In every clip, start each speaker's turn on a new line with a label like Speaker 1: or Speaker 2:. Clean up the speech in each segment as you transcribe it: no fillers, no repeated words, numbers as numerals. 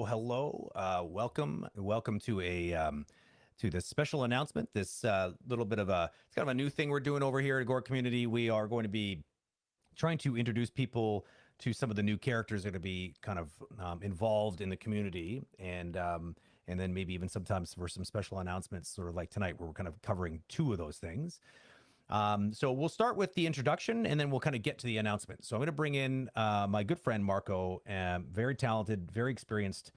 Speaker 1: Hello. Welcome to to this special announcement. This little bit of it's kind of a new thing we're doing over here at Agora Community. We are going to be trying to introduce people to some of the new characters that are going to be kind of involved in the community, and then maybe even sometimes for some special announcements, sort of like tonight, where we're kind of covering two of those things. So we'll start with the introduction, and then we'll kind of get to the announcement. So I'm going to bring in my good friend Marco, very talented, very experienced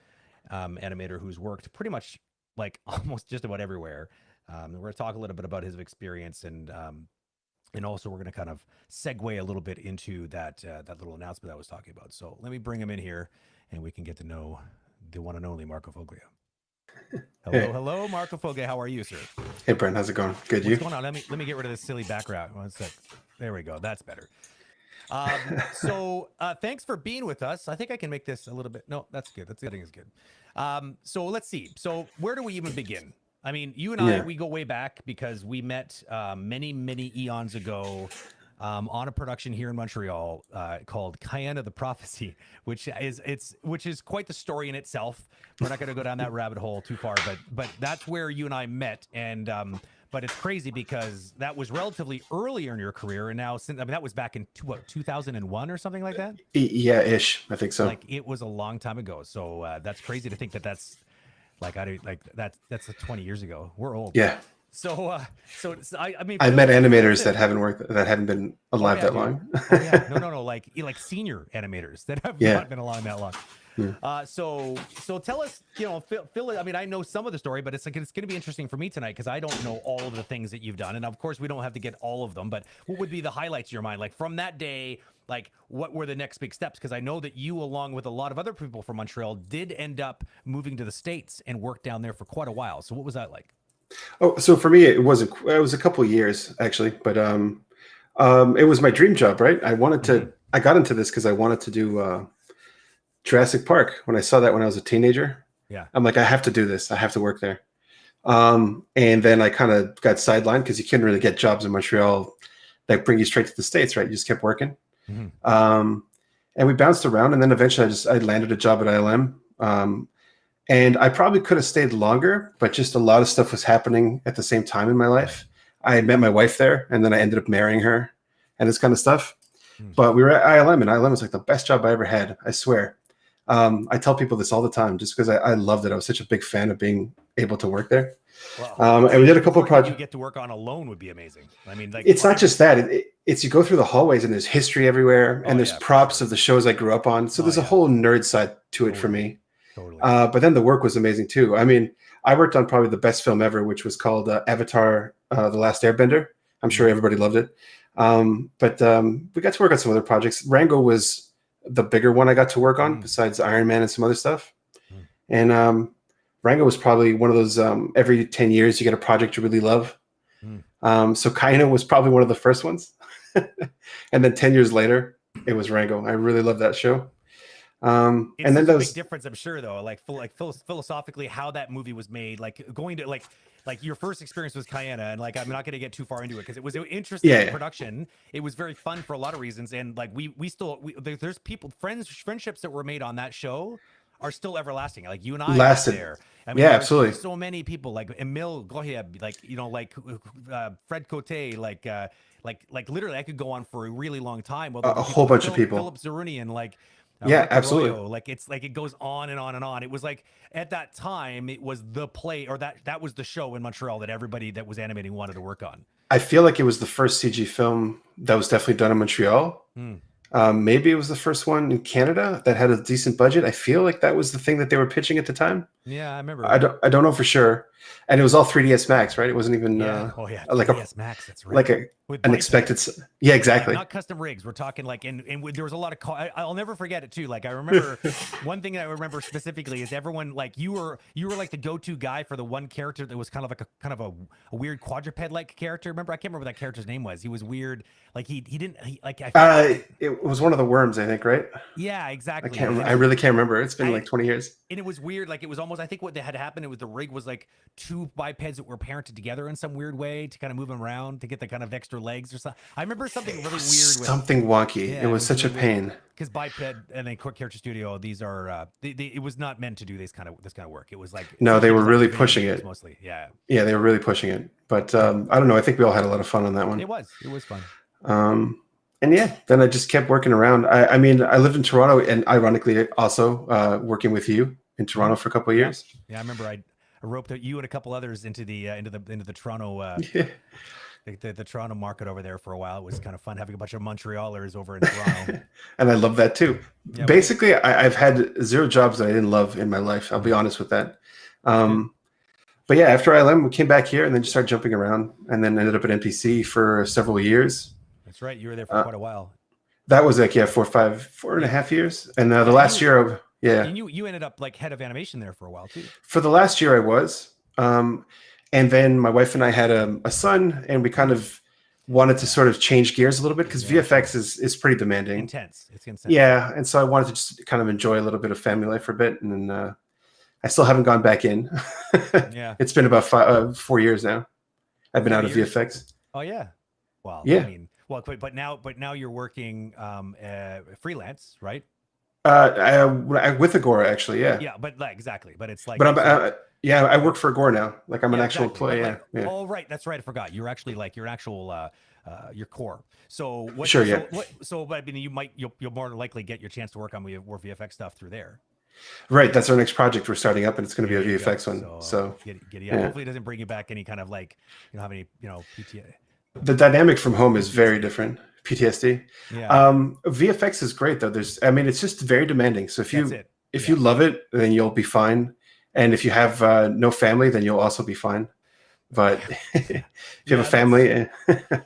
Speaker 1: animator who's worked pretty much like almost just about everywhere. We're going to talk a little bit about his experience, and also we're going to kind of segue a little bit into that little announcement I was talking about. So let me bring him in here, and we can get to know the one and only Marco Foglia. Hello, Marco Foglia. How are you, sir?
Speaker 2: Hey, Brent. How's it going? Good.
Speaker 1: What's going on? Let me get rid of this silly background. One sec. There we go. That's better. So thanks for being with us. I think I can make this a little bit. No, that's good. That's getting is good. So let's see. So where do we even begin? I mean, you and I, we go way back because we met many eons ago on a production here in Montreal called Cayenne of the Prophecy, which is quite the story in itself. We're not going to go down that rabbit hole too far, but that's where you and I met. And but it's crazy because that was relatively earlier in your career, and now that was back in 2001 or something like that.
Speaker 2: Yeah, ish. I think so.
Speaker 1: Like it was a long time ago. So that's crazy to think that's that's 20 years ago. We're old.
Speaker 2: Yeah.
Speaker 1: So I mean,
Speaker 2: I met animators that haven't been alive that long.
Speaker 1: No, like senior animators that have not been alive that long. Yeah. So tell us, Phil. I mean, I know some of the story, but it's going to be interesting for me tonight because I don't know all of the things that you've done, and of course we don't have to get all of them. But what would be the highlights in your mind, like from that day? Like, what were the next big steps? Because I know that you, along with a lot of other people from Montreal, did end up moving to the States and worked down there for quite a while. So what was that like?
Speaker 2: Oh, so for me, it was a couple of years actually, but it was my dream job, right? I wanted to. I got into this because I wanted to do Jurassic Park. When I saw that when I was a teenager, I'm like, I have to do this. I have to work there. And then I kind of got sidelined because you couldn't really get jobs in Montreal that bring you straight to the States, right? You just kept working. And we bounced around, and then eventually I landed a job at ILM. And I probably could have stayed longer, but just a lot of stuff was happening at the same time in my life. I had met my wife there, and then I ended up marrying her and this kind of stuff. But we were at ILM, and ILM was like the best job I ever had, I swear. I tell people this all the time just because I loved it. I was such a big fan of being able to work there. Wow. And we did a couple of projects.
Speaker 1: You get to work on alone would be amazing. I mean, like,
Speaker 2: it's not just that. It's you go through the hallways, and there's history everywhere, and there's props of the shows I grew up on. So there's a whole nerd side to it for me. Totally. But then the work was amazing too. I mean, I worked on probably the best film ever, which was called Avatar: The Last Airbender. I'm sure everybody loved it. But we got to work on some other projects. Rango was the bigger one I got to work on, besides Iron Man and some other stuff. And Rango was probably one of those every 10 years you get a project you really love. So Kaino was probably one of the first ones. And then 10 years later, it was Rango. I really loved that show. And then
Speaker 1: there's a big difference, I'm sure, though, like philosophically how that movie was made, like going to like your first experience was Cayenne, and like I'm not going to get too far into it because it was interesting production. It was very fun for a lot of reasons, and like there's friendships that were made on that show are still everlasting. Like you and I
Speaker 2: lasted
Speaker 1: there. I mean,
Speaker 2: absolutely.
Speaker 1: So many people like Emile Gohieb, like Fred Cote, like literally I could go on for a really long time.
Speaker 2: A whole bunch of people.
Speaker 1: Philip Zarunian,
Speaker 2: Yeah,
Speaker 1: Rock
Speaker 2: absolutely.
Speaker 1: Arroyo, like it's like it goes on and on and on. It was like at that time, it was the play, or that was the show in Montreal that everybody that was animating wanted to work on.
Speaker 2: I feel like it was the first CG film that was definitely done in Montreal.
Speaker 1: Hmm.
Speaker 2: Maybe it was the first one in Canada that had a decent budget. I feel like that was the thing that they were pitching at the time.
Speaker 1: Yeah, I
Speaker 2: I
Speaker 1: remember.
Speaker 2: don't know for sure. And it was all 3ds Max, right? It wasn't even
Speaker 1: Yeah. Oh yeah.
Speaker 2: like a
Speaker 1: 3ds Max. That's
Speaker 2: like
Speaker 1: right.
Speaker 2: a
Speaker 1: With
Speaker 2: an
Speaker 1: biped.
Speaker 2: expected. Yeah,
Speaker 1: Yeah,
Speaker 2: exactly.
Speaker 1: not custom rigs. We're talking like, and there was a lot of. I'll never forget it too. Like I remember one thing that I remember specifically is everyone like you were like the go-to guy for the one character that was kind of like a weird quadruped like character. Remember, I can't remember what that character's name was. He was weird. Like he didn't like
Speaker 2: It was one of the worms, I think, right?
Speaker 1: yeah,
Speaker 2: I
Speaker 1: exactly.
Speaker 2: can't. I really can't remember. It's been
Speaker 1: I
Speaker 2: like 20 years.
Speaker 1: and it was weird. Like it was almost. I think what had happened. It was the rig was like two bipeds that were parented together in some weird way to kind of move them around to get the kind of extra legs or something. I remember something really weird with
Speaker 2: Something wonky.
Speaker 1: yeah,
Speaker 2: It was such
Speaker 1: really
Speaker 2: a pain.
Speaker 1: because biped and then quick character studio. These are it was not meant to do this kind of work. It was like
Speaker 2: No, they were
Speaker 1: designed
Speaker 2: really
Speaker 1: for video
Speaker 2: pushing
Speaker 1: games
Speaker 2: it.
Speaker 1: mostly. Yeah,
Speaker 2: Yeah, they were really pushing it. But I don't know. I think we all had a lot of fun on that one.
Speaker 1: it was fun.
Speaker 2: And yeah, then I just kept working around. I mean, I lived in Toronto, and ironically, also working with you in Toronto for a couple of
Speaker 1: Yeah,
Speaker 2: years.
Speaker 1: yeah. I remember I roped you and a couple others into the Toronto
Speaker 2: Yeah.
Speaker 1: the Toronto market over there for a while. It was kind of fun having a bunch of Montrealers over in Toronto.
Speaker 2: And I love that too.
Speaker 1: Yeah,
Speaker 2: Basically, I've had 0 jobs that I didn't love in my life. I'll be honest with that. But yeah, after ILM, we came back here and then just started jumping around, and then ended up at NPC for several years.
Speaker 1: That's right. You were there for quite a while.
Speaker 2: That was like 4.5 years, and the last year,
Speaker 1: and you ended up like head of animation there for a while too.
Speaker 2: For the last year, I was, and then my wife and I had a son, and we kind of wanted to sort of change gears a little bit because VFX is pretty demanding,
Speaker 1: intense. It's intense.
Speaker 2: Yeah, and so I wanted to just kind of enjoy a little bit of family life for a bit, and then I still haven't gone back in.
Speaker 1: Yeah,
Speaker 2: it's been about 4 years now. I've been out of VFX.
Speaker 1: Oh yeah, well,
Speaker 2: yeah.
Speaker 1: I mean, well, but now you're working freelance, right?
Speaker 2: With Agora, actually, yeah.
Speaker 1: Yeah, but like, exactly. But it's like,
Speaker 2: but I'm yeah, I work for Agora now. Like I'm an actual employee.
Speaker 1: Like,
Speaker 2: yeah.
Speaker 1: Oh, right. That's right. I forgot. You're actually like your actual your core. So what?
Speaker 2: Sure.
Speaker 1: So I mean, you'll more likely get your chance to work on more VFX stuff through there.
Speaker 2: Right. That's our next project we're starting up, and it's going to be a VFX one. So
Speaker 1: yeah. Hopefully, it doesn't bring you back any kind of like have any PTA.
Speaker 2: The dynamic from home is very different. PTSD.
Speaker 1: Yeah.
Speaker 2: VFX is great though. It's just very demanding. So if you love it, then you'll be fine. And if you have no family, then you'll also be fine. But if you have a family,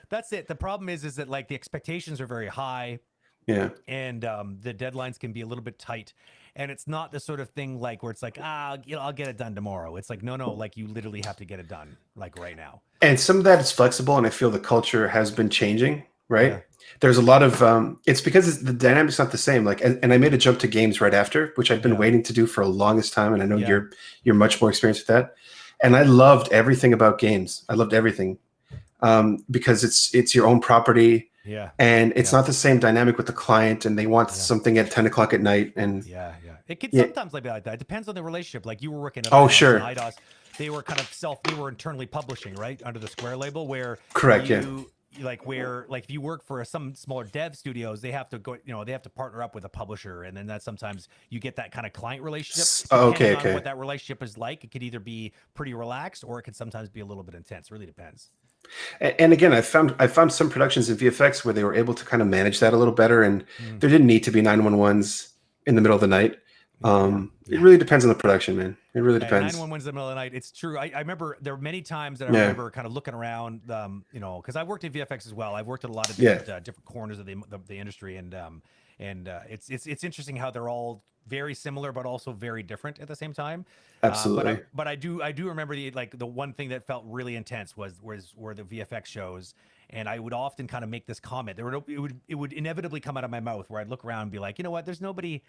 Speaker 1: that's it. The problem is that like the expectations are very high.
Speaker 2: Yeah.
Speaker 1: And the deadlines can be a little bit tight. And it's not the sort of thing like where it's like, I'll get it done tomorrow. It's like, no, like you literally have to get it done like right now.
Speaker 2: And some of that is flexible. And I feel the culture has been changing, right?
Speaker 1: Yeah.
Speaker 2: There's a lot of, it's because the dynamic's not the same. Like, and I made a jump to games right after, which I've been waiting to do for the longest time. And I know you're much more experienced with that. And I loved everything about games. I loved everything because it's your own property.
Speaker 1: Yeah.
Speaker 2: And it's not the same dynamic with the client, and they want something at 10 o'clock at night. And
Speaker 1: it can sometimes be like that. It depends on the relationship. Like you were working at IDOS, they were kind of they were internally publishing, right? Under the Square label where
Speaker 2: correct.
Speaker 1: Like if you work for some smaller dev studios, they have to go, they have to partner up with a publisher. And then that sometimes you get that kind of client relationship.
Speaker 2: Okay.
Speaker 1: On what that relationship is like, it could either be pretty relaxed or it can sometimes be a little bit intense. It really depends.
Speaker 2: And again, I found some productions in VFX where they were able to kind of manage that a little better, and there didn't need to be 911s in the middle of the night. It really depends on the production, man. It really depends.
Speaker 1: 911's in the middle of the night. It's true. I remember there were many times that I remember kind of looking around, because I worked in VFX as well. I've worked at a lot of different corners of the industry, and it's interesting how they're all very similar but also very different at the same time.
Speaker 2: Absolutely.
Speaker 1: But I do remember the one thing that felt really intense were the VFX shows. And I would often kind of make this comment. It would inevitably come out of my mouth where I'd look around and be like, you know what? There's nobody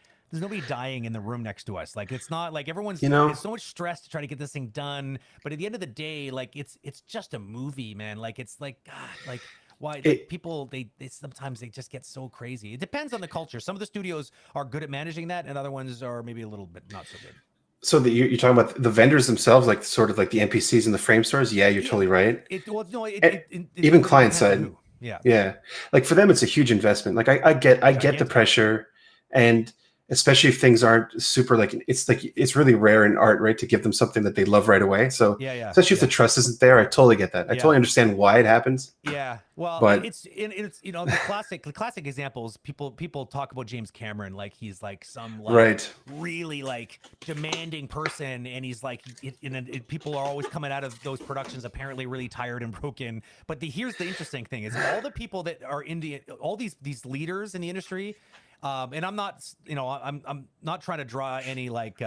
Speaker 1: dying in the room next to us. Like it's not like everyone's it's so much stress to try to get this thing done. But at the end of the day, like it's just a movie, man. Like it's like God, like why people they sometimes they just get so crazy. It depends on the culture. Some of the studios are good at managing that, and other ones are maybe a little bit not so good.
Speaker 2: So you're talking about the vendors themselves, like sort of like the NPCs in the frame stores. Yeah, you're totally right. Even client side. Yeah. Like for them, it's a huge investment. Like I get the pressure, and especially if things aren't super like it's really rare in art, right, to give them something that they love right away. So
Speaker 1: Yeah,
Speaker 2: especially if the trust isn't there, I totally get that. I totally understand why it happens.
Speaker 1: Yeah, well,
Speaker 2: But
Speaker 1: it's the classic examples. People talk about James Cameron like he's like some like
Speaker 2: right,
Speaker 1: really like demanding person, and he's like people are always coming out of those productions apparently really tired and broken. But here's the interesting thing: is all the people that are all these leaders in the industry. And I'm not, I'm not trying to draw any like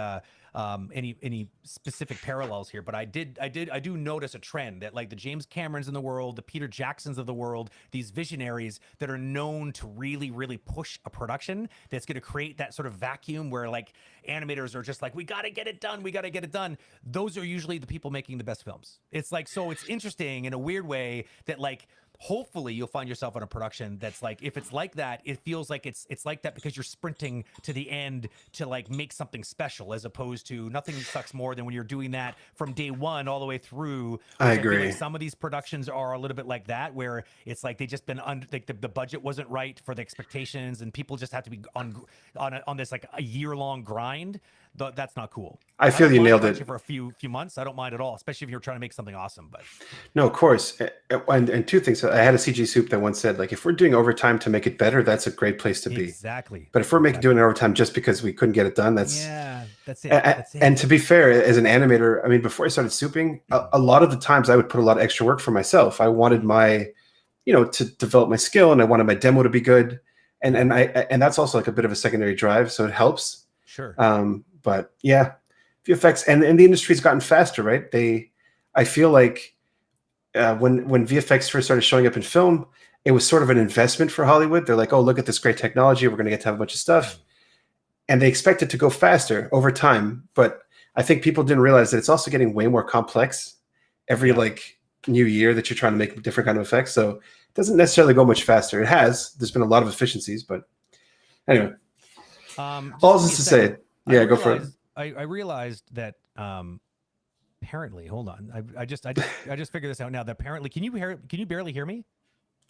Speaker 1: any specific parallels here, but I do notice a trend that like the James Camerons in the world, the Peter Jacksons of the world, these visionaries that are known to really, really push a production that's going to create that sort of vacuum where like animators are just like, we got to get it done. We got to get it done. Those are usually the people making the best films. It's like, so it's interesting in a weird way that like, hopefully you'll find yourself on a production that's like, if it's like that, it feels like it's like that because you're sprinting to the end to like make something special, as opposed to nothing sucks more than when you're doing that from day one all the way through.
Speaker 2: I
Speaker 1: feel
Speaker 2: agree.
Speaker 1: like some of these productions are a little bit like that, where it's like they just been under like the budget wasn't right for the expectations, and people just have to be on this like a year-long grind. That's not cool.
Speaker 2: I feel you nailed it
Speaker 1: for a few months. I don't mind at all, especially if you're trying to make something awesome. But
Speaker 2: no, of course. And two things. I had a CG soup that once said, like, if we're doing overtime to make it better, that's a great place to be.
Speaker 1: Exactly.
Speaker 2: But if we're doing overtime just because we couldn't get it done, that's
Speaker 1: it. That's it.
Speaker 2: And to be fair, as an animator, I mean, before I started souping, a lot of the times I would put a lot of extra work for myself. I wanted my, to develop my skill, and I wanted my demo to be good, and that's also like a bit of a secondary drive, so it helps.
Speaker 1: Sure.
Speaker 2: But yeah, VFX and the industry's gotten faster, right? I feel like when VFX first started showing up in film, it was sort of an investment for Hollywood. They're like, oh, look at this great technology. We're going to get to have a bunch of stuff. And they expect it to go faster over time. But I think people didn't realize that it's also getting way more complex every like new year that you're trying to make different kind of effects. So it doesn't necessarily go much faster. It has. There's been a lot of efficiencies, but anyway. All this to say, go for it.
Speaker 1: I realized that apparently, hold on. I just figured this out now. That apparently, can you barely hear me?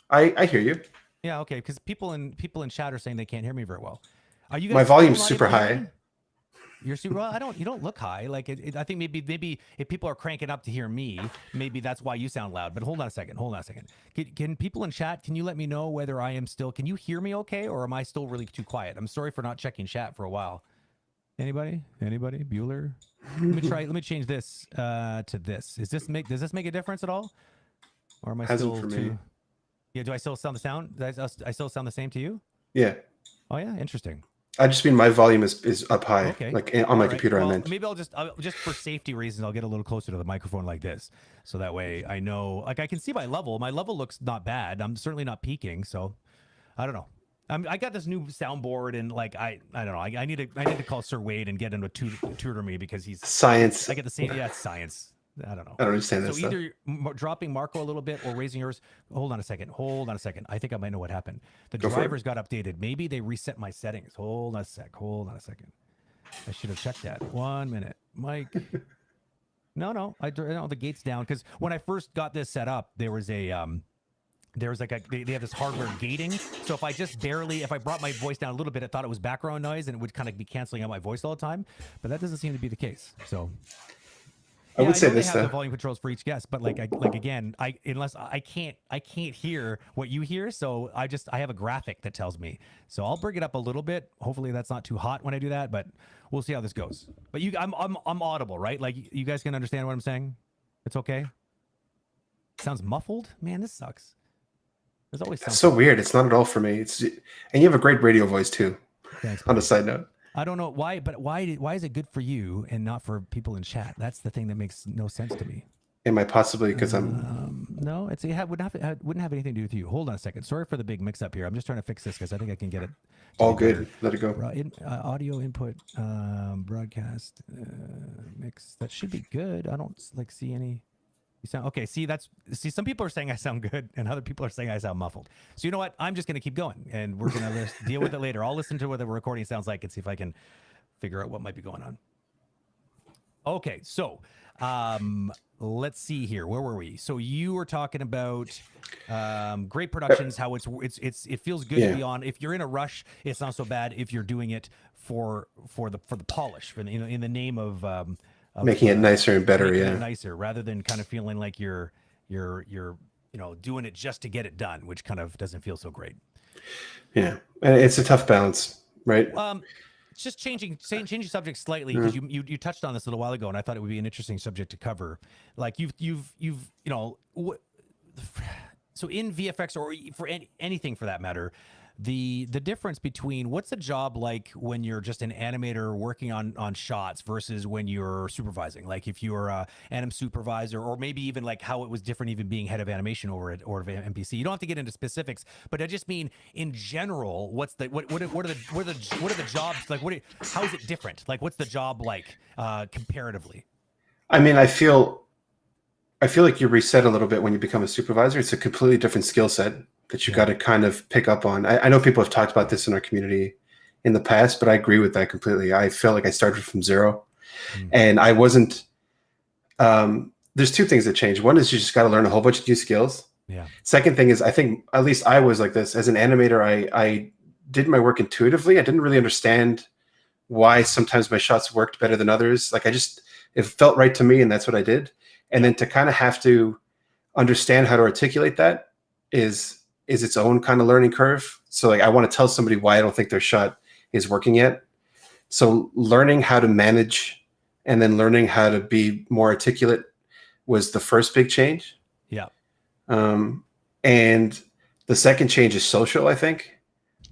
Speaker 2: I hear you.
Speaker 1: Yeah, okay. Because people in chat are saying they can't hear me very well. Are you guys?
Speaker 2: My volume's super high.
Speaker 1: You're super. Well, you don't look high. Like I think maybe if people are cranking up to hear me, maybe that's why you sound loud. But hold on a second. Can people in chat? Can you let me know whether I am still? Can you hear me okay, or am I still really too quiet? I'm sorry for not checking chat for a while. Anybody? Bueller? Let me change this to this. Does this make a difference at all? Or am I still too? Yeah. Do I still sound the sound? I still sound the same to you?
Speaker 2: Yeah.
Speaker 1: Oh yeah. Interesting.
Speaker 2: I just mean my volume is up high, like on my computer.
Speaker 1: Well,
Speaker 2: I meant.
Speaker 1: Maybe I'll just for safety reasons, I'll get a little closer to the microphone like this, so that way I know, like I can see my level. My level looks not bad. I'm certainly not peaking, so I don't know. I got this new soundboard, and like I don't know. I need to call Sir Wade and get him to tutor me, because he's
Speaker 2: science.
Speaker 1: I get the same. Yeah, it's science. I don't know.
Speaker 2: I don't understand that.
Speaker 1: So either dropping Marco a little bit or raising yours. Hold on a second. I think I might know what happened. The drivers got updated. Maybe they reset my settings. Hold on a second. I should have checked that. 1 minute, Mike. No. The gate's down, because when I first got this set up, there was they have this hardware gating. So if I brought my voice down a little bit, it thought it was background noise, and it would kind of be canceling out my voice all the time. But that doesn't seem to be the case. So
Speaker 2: I would say
Speaker 1: they
Speaker 2: this
Speaker 1: have the volume controls for each guest, but again, unless I can't hear what you hear, so I have a graphic that tells me. So I'll bring it up a little bit. Hopefully that's not too hot when I do that, but we'll see how this goes. But I'm audible, right? Like you guys can understand what I'm saying. It's okay. Sounds muffled, man. This sucks. There's always something.
Speaker 2: It's so weird. It's not at all for me. And you have a great radio voice too.
Speaker 1: Thanks.
Speaker 2: On a side note.
Speaker 1: I don't know why, but why is it good for you and not for people in chat? That's the thing that makes no sense to me.
Speaker 2: Am I possibly because I'm?
Speaker 1: No, wouldn't have anything to do with you. Hold on a second. Sorry for the big mix up here. I'm just trying to fix this because I think I can get it.
Speaker 2: All good. Let it go.
Speaker 1: Audio input, broadcast mix. That should be good. I don't see any. You sound okay. See, some people are saying I sound good, and other people are saying I sound muffled. So you know what? I'm just gonna keep going, and we're gonna deal with it later. I'll listen to what the recording sounds like and see if I can figure out what might be going on. Okay, so let's see here. Where were we? So you were talking about great productions, how it feels good to
Speaker 2: Yeah.
Speaker 1: be on. If you're in a rush, it's not so bad if you're doing it for the polish, in the name of
Speaker 2: Making it nicer and better.
Speaker 1: making it
Speaker 2: Yeah.
Speaker 1: nicer, rather than kind of feeling like you're doing it just to get it done, which kind of doesn't feel so great.
Speaker 2: Yeah. And it's a tough balance, right?
Speaker 1: Just changing subject slightly, because you touched on this a little while ago, and I thought it would be an interesting subject to cover. Like so in VFX, or for anything for that matter, the difference between what's a job like when you're just an animator working on shots versus when you're supervising. Like if you're a anim supervisor, or maybe even like how it was different even being head of animation over at MPC. You don't have to get into specifics, but I just mean in general, what are the jobs like? How is it different? Like what's the job like comparatively?
Speaker 2: I mean, I feel like you reset a little bit when you become a supervisor. It's a completely different skill set that you got to kind of pick up on. I know people have talked about this in our community in the past, but I agree with that completely. I felt like I started from zero, and I wasn't. There's two things that change. One is you just got to learn a whole bunch of new skills.
Speaker 1: Yeah.
Speaker 2: Second thing is, I think at least I was like this as an animator. I did my work intuitively. I didn't really understand why sometimes my shots worked better than others. Like it felt right to me, and that's what I did. And then to kind of have to understand how to articulate that is its own kind of learning curve. So like I want to tell somebody why I don't think their shot is working yet. So learning how to manage and then learning how to be more articulate was the first big change.
Speaker 1: Yeah.
Speaker 2: And the second change is social, I think.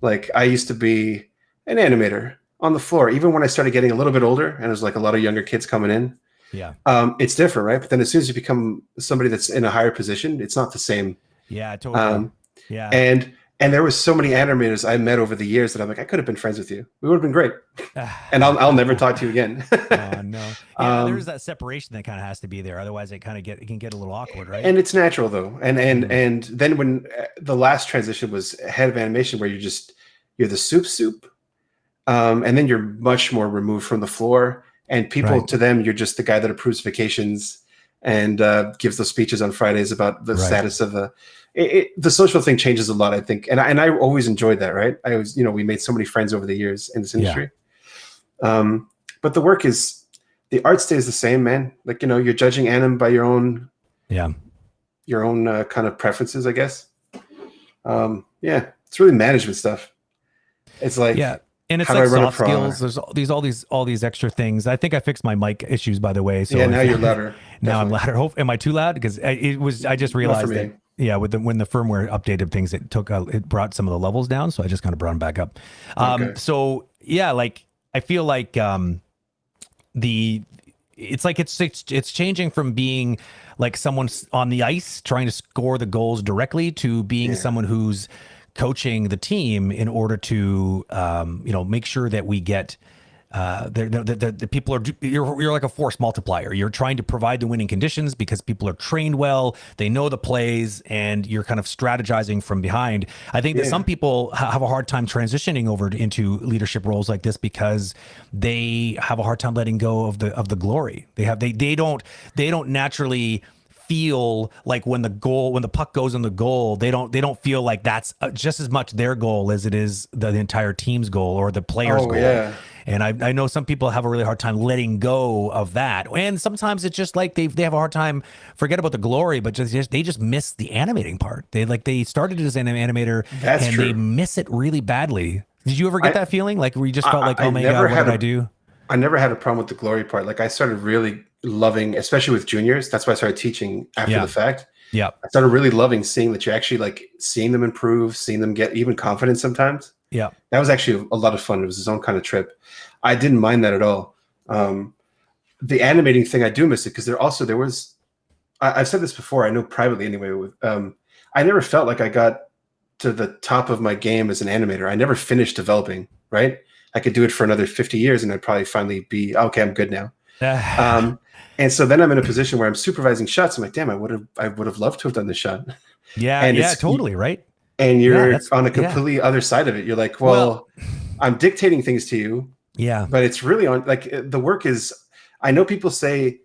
Speaker 2: Like I used to be an animator on the floor, even when I started getting a little bit older and there's like a lot of younger kids coming in.
Speaker 1: Yeah.
Speaker 2: It's different, right? But then as soon as you become somebody that's in a higher position, it's not the same.
Speaker 1: Yeah, totally. Yeah.
Speaker 2: And there was so many animators I met over the years that I'm like, I could have been friends with you. We would have been great. And I'll never talk to you again.
Speaker 1: Oh, no. Yeah, there's that separation that kind of has to be there. Otherwise it can get a little awkward, right?
Speaker 2: And it's natural though. And then when the last transition was head of animation, where you're the soup. And then you're much more removed from the floor. And people, to them, you're just the guy that approves vacations and gives those speeches on Fridays about the status of the social thing changes a lot, I think. And I always enjoyed that, right? I was, we made so many friends over the years in this industry. Yeah. But the art stays the same, man. Like, you're judging anim by your own kind of preferences, I guess. Yeah, it's really management stuff. It's like,
Speaker 1: and it's like soft skills. There's all these extra things. I think I fixed my mic issues, by the way. So
Speaker 2: now you're louder.
Speaker 1: Now I'm louder. Am I too loud? Because I just realized that. Yeah, when the firmware updated things, it brought some of the levels down. So I just kind of brought them back up. So yeah, like I feel like it's changing from being like someone on the ice trying to score the goals directly to being someone who's coaching the team in order to make sure that we get the people are you're like a force multiplier. You're trying to provide the winning conditions because people are trained well, they know the plays, and you're kind of strategizing from behind. I think that some people have a hard time transitioning over into leadership roles like this because they have a hard time letting go of the glory. They don't naturally feel like when the puck goes in the goal, they don't feel like that's just as much their goal as it is the entire team's goal or the player's goal. Yeah. And I know some people have a really hard time letting go of that. And sometimes it's just like they have a hard time, forget about the glory, but they just miss the animating part. They started as an animator and they miss it really badly. Did you ever get that feeling? Like where you just felt like, oh my God, what did I do?
Speaker 2: I never had a problem with the glory part. Like I started really loving, especially with juniors. That's why I started teaching after the fact. Yeah. I started really loving seeing that you're actually like seeing them improve, seeing them get even confidence sometimes. Yeah. That was actually a lot of fun. It was his own kind of trip. I didn't mind that at all. The animating thing, I do miss it because there was, I've said this before, I know privately anyway, I never felt like I got to the top of my game as an animator. I never finished developing, right? I could do it for another 50 years and I'd probably finally be, okay, I'm good now. And so then I'm in a position where I'm supervising shots. I'm like, damn, I would have loved to have done this shot.
Speaker 1: Yeah, and totally, right?
Speaker 2: And you're on a completely other side of it. You're like, well, I'm dictating things to you. Yeah. But it's really on, like, the work is, I know people say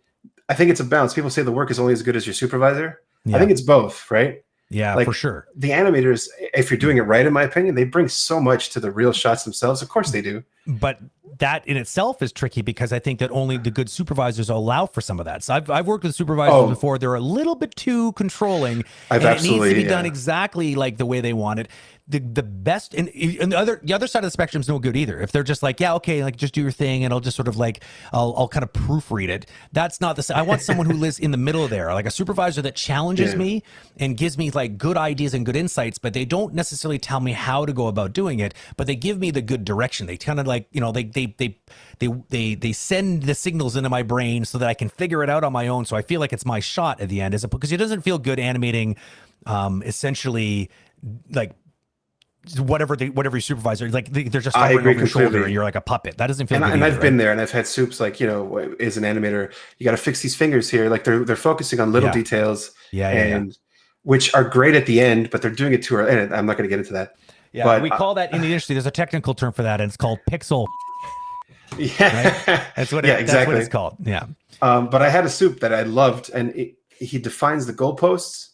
Speaker 2: I think it's a balance. People say the work is only as good as your supervisor. I
Speaker 1: Yeah.
Speaker 2: think it's both, right?
Speaker 1: Yeah,
Speaker 2: Like
Speaker 1: for sure.
Speaker 2: the animators, if you're doing it right, in my opinion, they bring so much to the real shots themselves. Of course they do.
Speaker 1: But that in itself is tricky because I think that only the good supervisors allow for some of that. So I've worked with supervisors before. They're a little bit too controlling, and it needs to be done exactly like the way they want it. The best and the other side of the spectrum is no good either. If they're just like, yeah, okay, like just do your thing, and I'll just sort of like I'll kind of proofread it. That's not the same. I want someone who lives in the middle there, like a supervisor that challenges me and gives me like good ideas and good insights, but they don't necessarily tell me how to go about doing it, but they give me the good direction. They kind of like, you know, they send the signals into my brain so that I can figure it out on my own. So I feel like it's my shot at the end, because it doesn't feel good animating essentially like whatever your supervisor, like they're just hovering over your shoulder and you're like a puppet. That doesn't feel good.
Speaker 2: And
Speaker 1: either,
Speaker 2: I've been there, and I've had soups like, you know, as an animator, you got to fix these fingers here. Like they're focusing on little details, which are great at the end, but they're doing it too early. And I'm not going to get into that.
Speaker 1: Yeah,
Speaker 2: but
Speaker 1: we call that in the industry. There's a technical term for that, and it's called pixel.
Speaker 2: Yeah,
Speaker 1: right? That's what
Speaker 2: exactly.
Speaker 1: That's what it's called. Yeah.
Speaker 2: But I had a soup that I loved, and he defines the goalposts.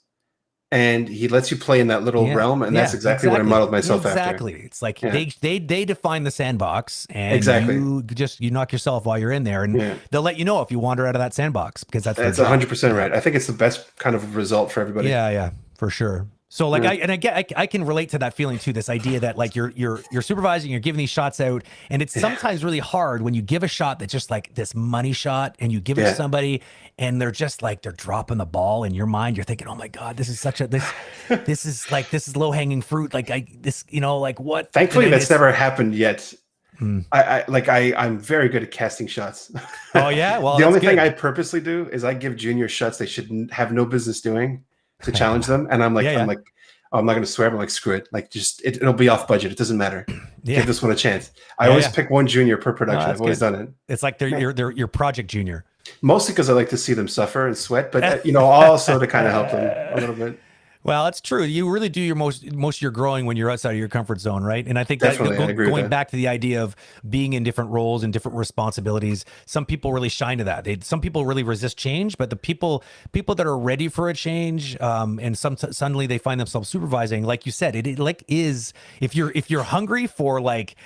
Speaker 2: And he lets you play in that little realm, and that's exactly what I modeled myself after.
Speaker 1: Exactly. It's like they define the sandbox, and you knock yourself while you're in there, and they'll let you know if you wander out of that sandbox, because that's
Speaker 2: 100% right. I think it's the best kind of result for everybody.
Speaker 1: Yeah, for sure. So like I can relate to that feeling too. This idea that like you're supervising, you're giving these shots out, and it's sometimes really hard when you give a shot that's just like this money shot, and you give it to somebody, and they're just like they're dropping the ball. In your mind, you're thinking, oh my god, this is such a this is low hanging fruit. Like like what?
Speaker 2: Thankfully, that's never happened yet. I'm very good at casting shots.
Speaker 1: Oh yeah, well
Speaker 2: the only thing I purposely do is I give junior shots they should have no business doing to challenge them, and I'm like, oh, I'm not going to swear, but I'm like, screw it, like just it'll be off budget. It doesn't matter. Give this one a chance. I always pick one junior per production. I've always done it.
Speaker 1: It's like they're your project junior.
Speaker 2: Mostly because I like to see them suffer and sweat, but also to kind of help them a little bit.
Speaker 1: Well, it's true. You really do your most of your growing when you're outside of your comfort zone, right? And I think that going back to the idea of being in different roles and different responsibilities, some people really shine to that. Some people really resist change, but the people that are ready for a change, and suddenly they find themselves supervising, like you said, it like is if you're hungry for like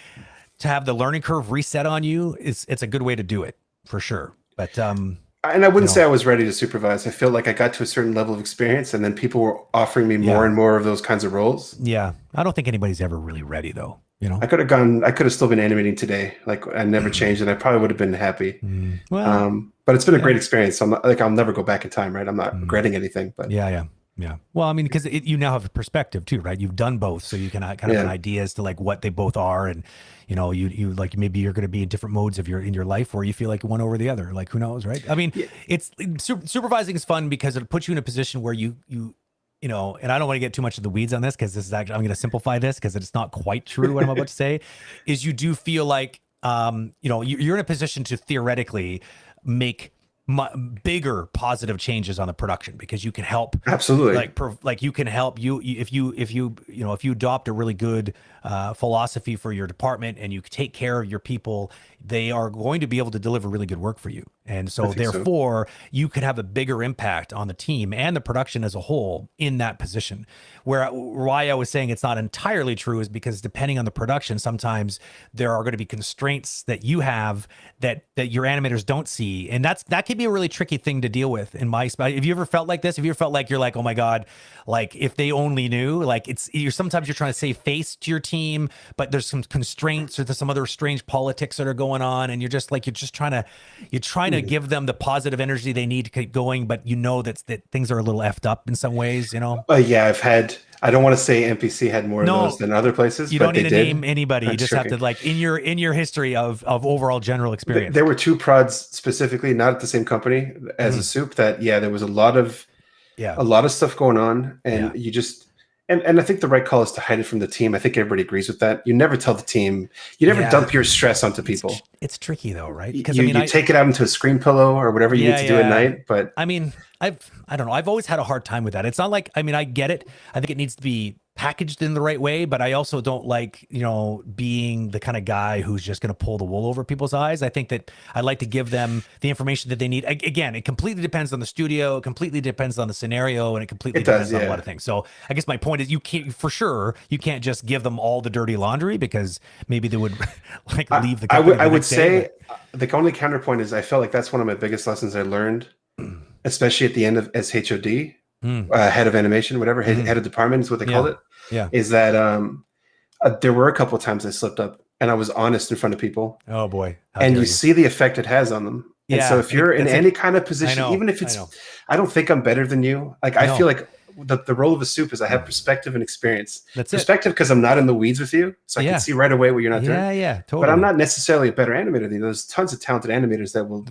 Speaker 1: to have the learning curve reset on you, it's a good way to do it for sure. But
Speaker 2: and I wouldn't say I was ready to supervise. I feel like I got to a certain level of experience, and then people were offering me more and more of those kinds of roles.
Speaker 1: Yeah. I don't think anybody's ever really ready though.
Speaker 2: I could have still been animating today. Like I never changed, and I probably would have been happy. Well, but it's been a great experience. So I'll never go back in time, right? I'm not regretting anything, but
Speaker 1: yeah. Well, I mean, because you now have a perspective too, right? You've done both, so you can kind of have an idea as to like what they both are, and you like maybe you're going to be in different modes in your life where you feel like one over the other. Like who knows, right? I mean, supervising is fun because it puts you in a position where you and I don't want to get too much of the weeds on this because this is actually I'm going to simplify this because it's not quite true what I'm about to say. Is you do feel like you're in a position to theoretically make bigger positive changes on the production because you can help
Speaker 2: absolutely
Speaker 1: like you can help if you adopt a really good philosophy for your department and you take care of your people, they are going to be able to deliver really good work for you. And so therefore you could have a bigger impact on the team and the production as a whole in that position. Why I was saying it's not entirely true is because depending on the production, sometimes there are going to be constraints that you have that your animators don't see. And that can be a really tricky thing to deal with in my spot. Have you ever felt like this? Have you ever felt like you're like, oh my God, like if they only knew, like sometimes you're trying to save face to your team, but there's some constraints or there's some other strange politics that are going on. And you're just trying to give them the positive energy they need to keep going. But that things are a little effed up in some ways,
Speaker 2: I don't want to say NPC had more of those than other places.
Speaker 1: You don't need to name anybody. You just have to like in your history of overall general experience.
Speaker 2: There were two prods specifically, not at the same company as a soup that, there was a lot of stuff going on, and you just, and I think the right call is to hide it from the team. I think everybody agrees with that. You never tell the team, you never dump your stress onto people.
Speaker 1: It's tricky though, right? Because
Speaker 2: you take it out into a screen pillow or whatever you need to do at night. But
Speaker 1: I mean, I don't know. I've always had a hard time with that. It's not like, I mean, I get it. I think it needs to be packaged in the right way, but I also don't like, being the kind of guy who's just going to pull the wool over people's eyes. I think that I like to give them the information that they need. Again, it completely depends on the studio, it completely depends on the scenario, and it completely depends on a lot of things. So I guess my point is you can't just give them all the dirty laundry, because maybe they would like leave the company.
Speaker 2: I would say the only counterpoint is I felt like that's one of my biggest lessons I learned, especially at the end of as HOD. Head of animation, whatever, head of department is what they called it.
Speaker 1: Yeah.
Speaker 2: Is that there were a couple of times I slipped up and I was honest in front of people.
Speaker 1: Oh boy.
Speaker 2: And you see the effect it has on them. Yeah. And so if you're in any kind of position, even if it's, I don't think I'm better than you. Like I feel like the role of a soup is I have perspective and experience.
Speaker 1: That's
Speaker 2: perspective because I'm not in the weeds with you, so I can see right away what you're not doing.
Speaker 1: Yeah, totally.
Speaker 2: But I'm not necessarily a better animator than you. There's tons of talented animators that will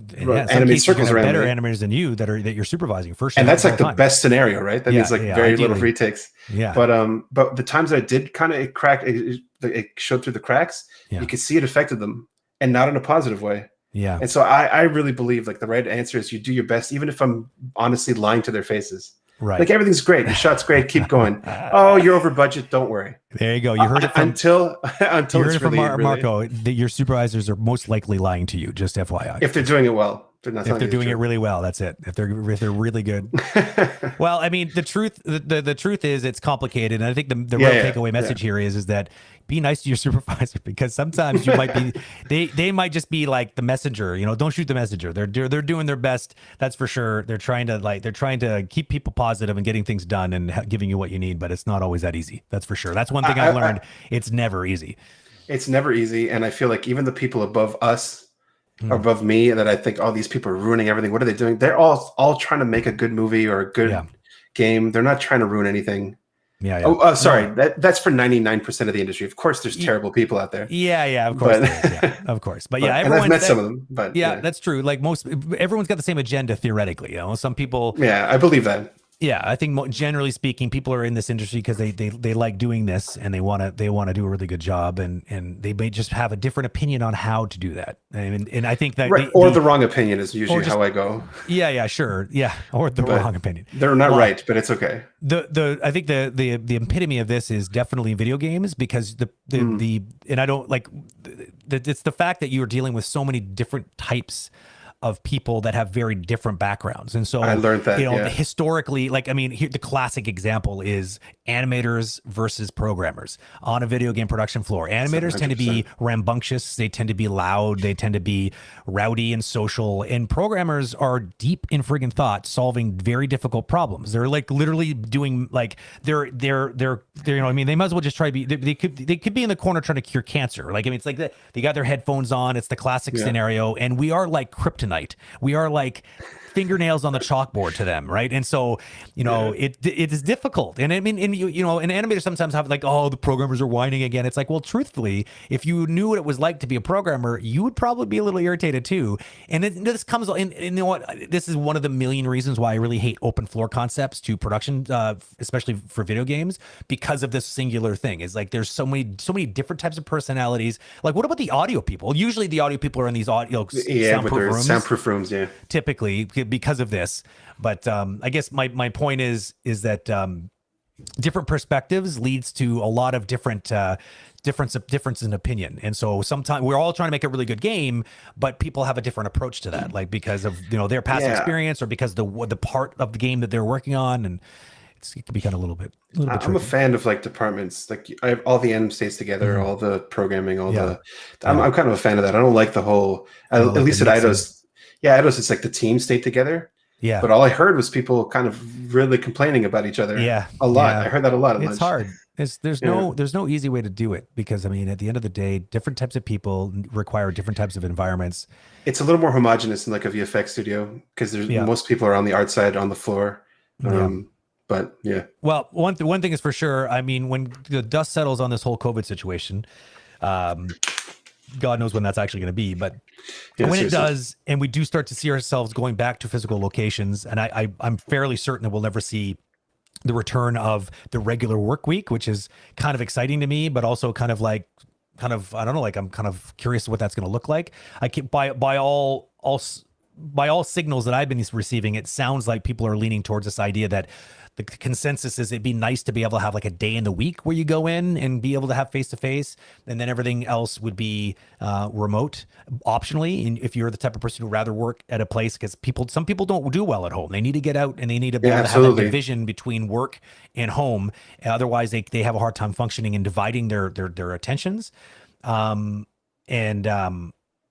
Speaker 2: animate circles around
Speaker 1: better animators than you that you're supervising first.
Speaker 2: And that's like the best scenario, right? That means like very little retakes.
Speaker 1: Yeah.
Speaker 2: But the times that I did kind of crack, it showed through the cracks. You could see it affected them, and not in a positive way.
Speaker 1: Yeah.
Speaker 2: And so I really believe like the right answer is you do your best, even if I'm honestly lying to their faces.
Speaker 1: Right.
Speaker 2: Like everything's great. Your shot's great. Keep going. Oh, you're over budget. Don't worry.
Speaker 1: There you go. You heard it from
Speaker 2: until
Speaker 1: you heard
Speaker 2: it's
Speaker 1: it from
Speaker 2: really,
Speaker 1: Marco. Your supervisors are most likely lying to you. Just FYI.
Speaker 2: If they're doing it well.
Speaker 1: If they're doing it really well, that's it. If they're really good. Well, I mean, the truth is it's complicated, and I think the real takeaway message here is that be nice to your supervisor, because sometimes you might be they might just be like the messenger. Don't shoot the messenger. They're doing their best. That's for sure. They're trying to keep people positive and getting things done and giving you what you need, but it's not always that easy. That's for sure. That's one thing I've learned. It's never easy.
Speaker 2: It's never easy, and I feel like even the people above us. Above me, that I think, oh, these people are ruining everything. What are they doing? They're all trying to make a good movie or a good game. They're not trying to ruin anything.
Speaker 1: Yeah.
Speaker 2: Oh, sorry. No. That's for 99% of the industry. Of course, there's terrible people out there.
Speaker 1: Yeah, of course. Of course. But
Speaker 2: and I've met some of them. But
Speaker 1: that's true. Like everyone's got the same agenda theoretically. Some people.
Speaker 2: Yeah, I believe that.
Speaker 1: Yeah, I think generally speaking, people are in this industry because they like doing this, and they want to do a really good job, and they may just have a different opinion on how to do that. And I think that
Speaker 2: the wrong opinion is usually how I go.
Speaker 1: Yeah, sure. Yeah, or the wrong opinion.
Speaker 2: They're not right, but it's okay.
Speaker 1: I think the epitome of this is definitely video games, because and I don't like it's the fact that you are dealing with so many different types of people that have very different backgrounds. And so
Speaker 2: I learned that,
Speaker 1: historically, the classic example is animators versus programmers on a video game production floor. Animators 100%. Tend to be rambunctious. They tend to be loud. They tend to be rowdy and social. And programmers are deep in friggin' thought, solving very difficult problems. They're like literally doing they might as well just try to be, they could be in the corner trying to cure cancer. It's like they got their headphones on. It's the classic scenario. And we are like kryptonite. We are like fingernails on the chalkboard to them, right? And so, it is difficult. And I mean, and animators sometimes have like, oh, the programmers are whining again. It's like, well, truthfully, if you knew what it was like to be a programmer, you would probably be a little irritated too. And this comes, and you know what? This is one of the million reasons why I really hate open floor concepts to production, especially for video games, because of this singular thing. Is like there's so many different types of personalities. Like, what about the audio people? Usually, the audio people are in these
Speaker 2: soundproof rooms,
Speaker 1: typically, because of this. But I guess my point is that different perspectives leads to a lot of difference in opinion. And so sometimes we're all trying to make a really good game, but people have a different approach to that, like because of their past experience, or because the part of the game that they're working on. And it can be kind of a little bit
Speaker 2: I'm
Speaker 1: tricky.
Speaker 2: a fan of like departments, like I have all the end stays together, all the programming, I'm kind of a fan of that. I don't like the whole at least at Eidos. Yeah, Eidos, it's like the team stayed together.
Speaker 1: Yeah.
Speaker 2: But all I heard was people kind of really complaining about each other.
Speaker 1: Yeah.
Speaker 2: A lot. Yeah. I heard that a lot at lunch.
Speaker 1: It's hard. There's no easy way to do it, because I mean, at the end of the day, different types of people require different types of environments.
Speaker 2: It's a little more homogenous than like a VFX studio, because most people are on the art side on the floor. But yeah. Well,
Speaker 1: one thing is for sure. I mean, when the dust settles on this whole COVID situation, God knows when that's actually going to be, but when it does, and we do start to see ourselves going back to physical locations, and I'm fairly certain that we'll never see the return of the regular work week, which is kind of exciting to me, but also I don't know, like I'm kind of curious what that's going to look like. I can by all by all signals that I've been receiving, it sounds like people are leaning towards this idea that the consensus is it'd be nice to be able to have like a day in the week where you go in and be able to have face-to-face, and then everything else would be remote optionally. And if you're the type of person who'd rather work at a place, because some people don't do well at home. They need to get out and they need to be able to have that division between work and home. Otherwise they have a hard time functioning and dividing their attentions.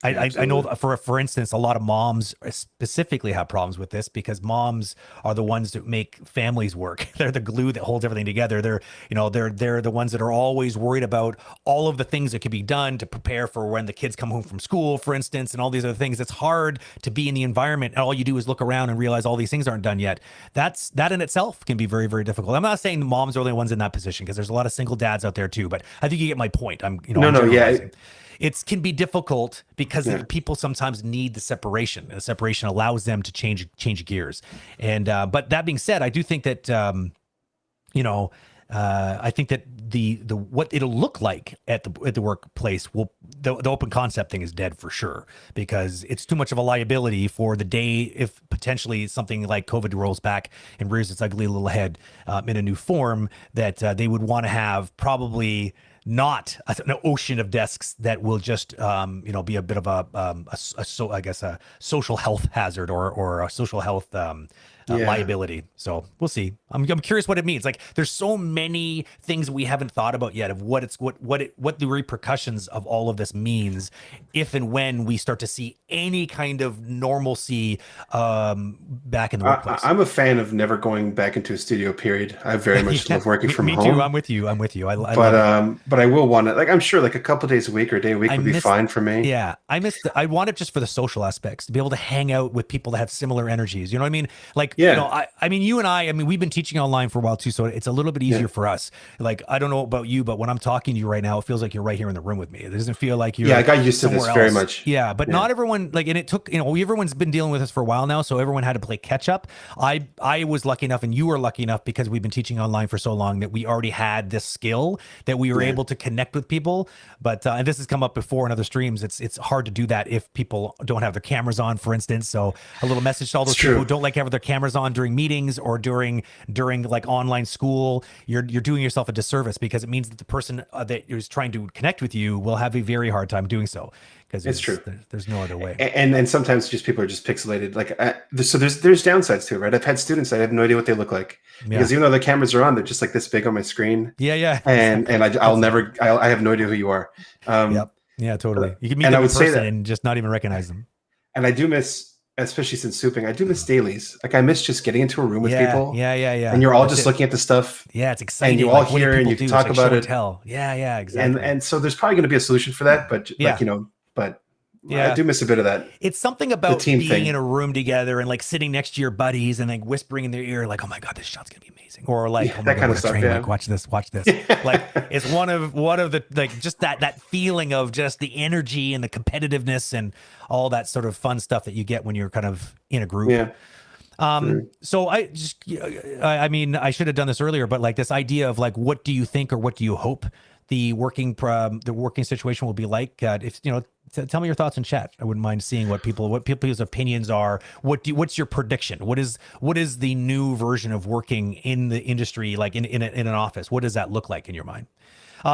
Speaker 1: I know for instance, a lot of moms specifically have problems with this because moms are the ones that make families work. They're the glue that holds everything together. They're the ones that are always worried about all of the things that could be done to prepare for when the kids come home from school, for instance, and all these other things. It's hard to be in the environment and all you do is look around and realize all these things aren't done yet. That in itself can be very, very difficult. I'm not saying the moms are the only ones in that position because there's a lot of single dads out there too, but I think you get my point. I'm generalizing. It can be difficult because people sometimes need the separation. The separation allows them to change gears. And but that being said, I do think that I think that the what it'll look like at the workplace the open concept thing is dead for sure, because it's too much of a liability for the day if potentially something like COVID rolls back and rears its ugly little head in a new form, that they would want to have probably not an ocean of desks that will just be a bit of a social health hazard or a social health liability. So we'll see. I'm curious what it means. Like there's so many things we haven't thought about yet of what the repercussions of all of this means if and when we start to see any kind of normalcy back in the workplace.
Speaker 2: I'm a fan of never going back into a studio, period. I very much love working from home.
Speaker 1: Me too. I'm with you.
Speaker 2: But I will want it. Like I'm sure like a couple of days a week or a day a week would be fine for me.
Speaker 1: Yeah. I want it just for the social aspects, to be able to hang out with people that have similar energies. You know what I mean? Like, I mean, you and I mean, we've been teaching online for a while too, so it's a little bit easier for us. Like, I don't know about you, but when I'm talking to you right now, it feels like you're right here in the room with me. It doesn't feel like you're
Speaker 2: I got used to this very much.
Speaker 1: Yeah, but not everyone, like, and it took, everyone's been dealing with this for a while now, so everyone had to play catch up. I was lucky enough, and you were lucky enough, because we've been teaching online for so long, that we already had this skill that we were able to connect with people. But and this has come up before in other streams. It's hard to do that if people don't have their cameras on, for instance. So a little message to all those people who don't like having their cameras on during meetings or during like online school. You're doing yourself a disservice, because it means that the person that is trying to connect with you will have a very hard time doing so. Because
Speaker 2: it's true.
Speaker 1: There's no other way.
Speaker 2: And sometimes just people are just pixelated. Like so there's downsides to it, right? I've had students that I have no idea what they look like, because even though the cameras are on, they're just like this big on my screen.
Speaker 1: Yeah.
Speaker 2: And I have no idea who you are.
Speaker 1: Yeah, totally. You can meet them in person and just not even recognize them.
Speaker 2: And I do miss, especially since souping, I do miss dailies. Like I miss just getting into a room with people.
Speaker 1: Yeah.
Speaker 2: And you're all just looking at the stuff.
Speaker 1: Yeah, it's exciting.
Speaker 2: And you all hear and you can talk about it.
Speaker 1: Yeah, exactly.
Speaker 2: And so there's probably going to be a solution for that, but I do miss a bit of that.
Speaker 1: It's something about being in a room together and like sitting next to your buddies and like whispering in their ear, like, "Oh my God, this shot's gonna be amazing," or like, "Oh my
Speaker 2: that
Speaker 1: God,
Speaker 2: kind
Speaker 1: what
Speaker 2: of
Speaker 1: a
Speaker 2: stuff.
Speaker 1: train wreck. Watch this." Like it's one of the, like, just that feeling of just the energy and the competitiveness and all that sort of fun stuff that you get when you're kind of in a group.
Speaker 2: Yeah.
Speaker 1: So I mean, I should have done this earlier, but like this idea of like, what do you think or what do you hope the working situation will be like? If tell me your thoughts in chat. I wouldn't mind seeing what people's opinions are. What's your prediction? What is the new version of working in the industry, like in an office? What does that look like in your mind?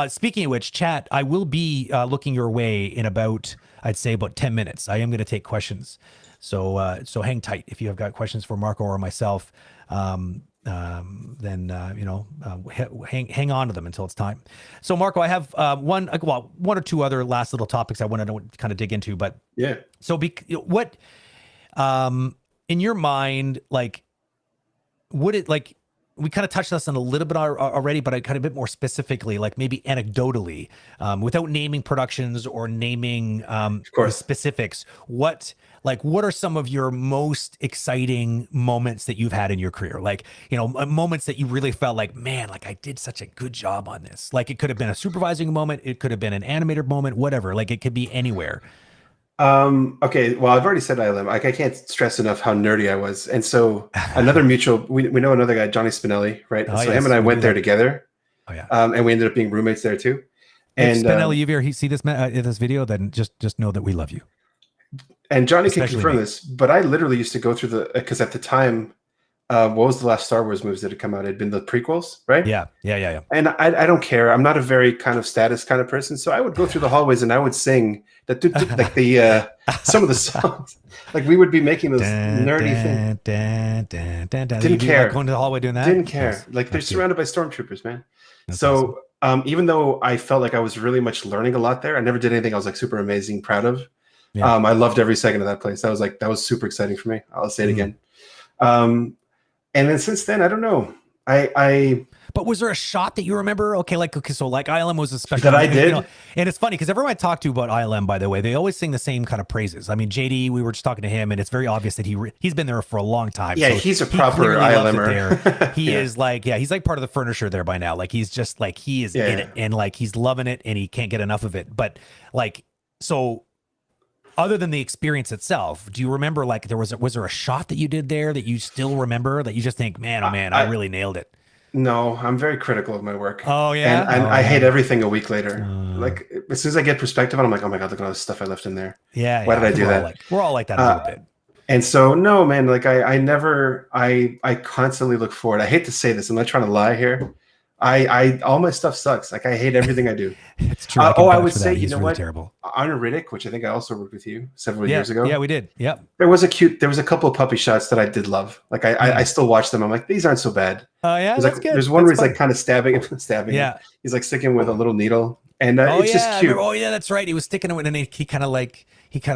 Speaker 1: Speaking of which, chat, I will be looking your way in about, I'd say about 10 minutes. I am going to take questions. So hang tight. If you have got questions for Marco or myself, then hang on to them until it's time. So Marco, I have one or two other last little topics I want to kind of dig into, but
Speaker 2: yeah.
Speaker 1: So what in your mind, like, would it, like, we kind of touched this on a little bit already, but I kind of a bit more specifically, like maybe anecdotally, without naming productions or naming the specifics, what are some of your most exciting moments that you've had in your career? Like, moments that you really felt like, man, like I did such a good job on this. Like it could have been a supervising moment. It could have been an animator moment, whatever. Like it could be anywhere.
Speaker 2: Okay. Well, I've already said ILM. Like I can't stress enough how nerdy I was. And so another mutual, we know another guy, Johnny Spinelli, right? So him and I went there together. Oh yeah. And we ended up being roommates there too. And
Speaker 1: Spinelli, if you see this video, then just know that we love you.
Speaker 2: And Johnny can
Speaker 1: especially
Speaker 2: confirm
Speaker 1: me.
Speaker 2: this, but I literally used to go through because at the time, what was the last Star Wars movies that had come out? It had been the prequels, right?
Speaker 1: Yeah.
Speaker 2: And I don't care. I'm not a very kind of status kind of person, so I would go through the hallways and I would sing that like the some of the songs. Like we would be making those nerdy things. Didn't care.
Speaker 1: Like going to the hallway doing that.
Speaker 2: Didn't care.
Speaker 1: Nice.
Speaker 2: Like they're
Speaker 1: That's good.
Speaker 2: surrounded by stormtroopers, man.
Speaker 1: That's
Speaker 2: So even though I felt like I was really much learning a lot there, I never did anything I was like super amazing, proud of.
Speaker 1: Yeah.
Speaker 2: I loved every second of that place. That was super exciting for me. I'll say it again. And then since then, I don't know.
Speaker 1: But was there a shot that you remember? Okay, so like ILM was a special
Speaker 2: that I did,
Speaker 1: and it's funny because everyone I talk to about ILM, by the way, they always sing the same kind of praises. I mean, JD, we were just talking to him, and it's very obvious that he's been there for a long time.
Speaker 2: Yeah,
Speaker 1: so
Speaker 2: he's a proper ILMer.
Speaker 1: He is like, he's like part of the furniture there by now. Like he's just like he is in it, and like he's loving it, and he can't get enough of it. But like so. Other than the experience itself, do you remember like was there a shot that you did there that you still remember that you just think, man, oh man, I really nailed it?
Speaker 2: No, I'm very critical of my work.
Speaker 1: Oh yeah,
Speaker 2: and I hate everything a week later. Like as soon as I get perspective, I'm like, oh my god, look at all this stuff I left in there.
Speaker 1: Yeah,
Speaker 2: why did I do that?
Speaker 1: We're all like that a little bit.
Speaker 2: And so no, man, like I constantly look forward. I hate to say this, I'm not trying to lie here. I all my stuff sucks. Like I hate everything I do.
Speaker 1: It's true.
Speaker 2: I would say, you know
Speaker 1: really
Speaker 2: what?
Speaker 1: Terrible.
Speaker 2: Honor Riddick, which I think I also worked with you several years ago.
Speaker 1: Yeah, we did. Yep.
Speaker 2: There was a couple of puppy shots that I did love. Like I still watch them. I'm like, these aren't so bad.
Speaker 1: Oh yeah, that's good.
Speaker 2: There's one where he's like kind of stabbing.
Speaker 1: Yeah.
Speaker 2: Him. He's like sticking with a little needle, and it's just cute.
Speaker 1: Oh yeah, that's right. He was sticking it, and he kind of like
Speaker 2: he's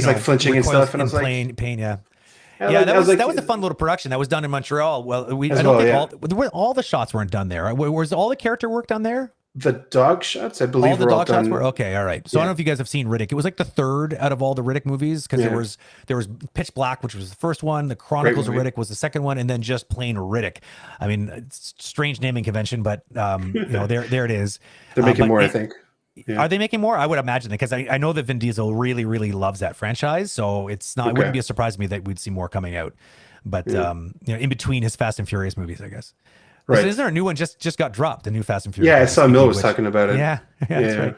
Speaker 2: like flinching and stuff, and I was like,
Speaker 1: pain. Yeah.
Speaker 2: Yeah,
Speaker 1: that was a fun little production that was done in Montreal. Well, I don't think all the shots weren't done there. Was all the character work done there?
Speaker 2: The dog shots, I believe,
Speaker 1: all the dog shots
Speaker 2: done.
Speaker 1: were okay. All right. So I don't know if you guys have seen Riddick. It was like the third out of all the Riddick movies because there was Pitch Black, which was the first one. The Chronicles of Riddick was the second one, and then just plain Riddick. I mean, it's strange naming convention, but there it is.
Speaker 2: They're making more, I think.
Speaker 1: Yeah. Are they making more? I would imagine because I know that Vin Diesel really, really loves that franchise. So it's not. It wouldn't be a surprise to me that we'd see more coming out. But in between his Fast and Furious movies, I guess. Right. Isn't there a new one just got dropped? The new Fast and Furious.
Speaker 2: Yeah, I saw Mill was talking about it.
Speaker 1: Yeah, that's right.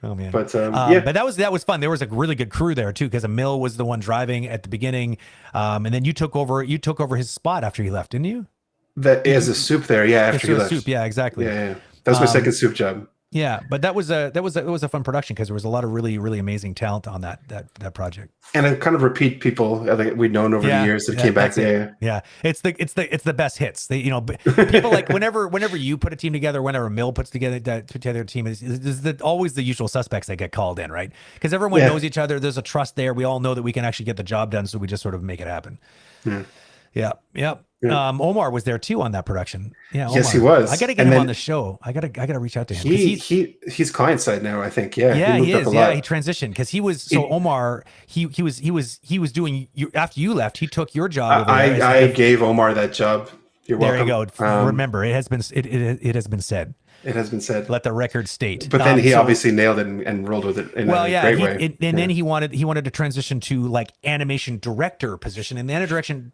Speaker 1: Oh man.
Speaker 2: But
Speaker 1: but that was fun. There was a really good crew there too, because Mill was the one driving at the beginning, and then you took over his spot after he left, didn't you?
Speaker 2: That as a soup there, yeah. After he left,
Speaker 1: soup, yeah, exactly.
Speaker 2: Yeah. That was my second soup job.
Speaker 1: Yeah, but that was a fun production because there was a lot of really, really amazing talent on that project.
Speaker 2: And I kind of repeat people that we'd known over the years that came back.
Speaker 1: Yeah, it's the best hits. People like whenever you put a team together, whenever Mill puts together a team, is always the usual suspects that get called in, right? Because everyone knows each other. There's a trust there. We all know that we can actually get the job done, so we just sort of make it happen. Yeah. Omar was there too on that production. Yeah.
Speaker 2: Yes, he was.
Speaker 1: I got to get him on the show. I got to reach out to him.
Speaker 2: He's client side now, I think. Yeah.
Speaker 1: He is. Yeah. He transitioned because he was Omar. He was doing after you left. He took your job.
Speaker 2: I gave Omar that job. You're welcome.
Speaker 1: There you go. Remember, it has been said.
Speaker 2: It has been said.
Speaker 1: Let the record state.
Speaker 2: But then he obviously nailed it and rolled with it in a great way.
Speaker 1: Then he wanted to transition to like animation director position. And the animation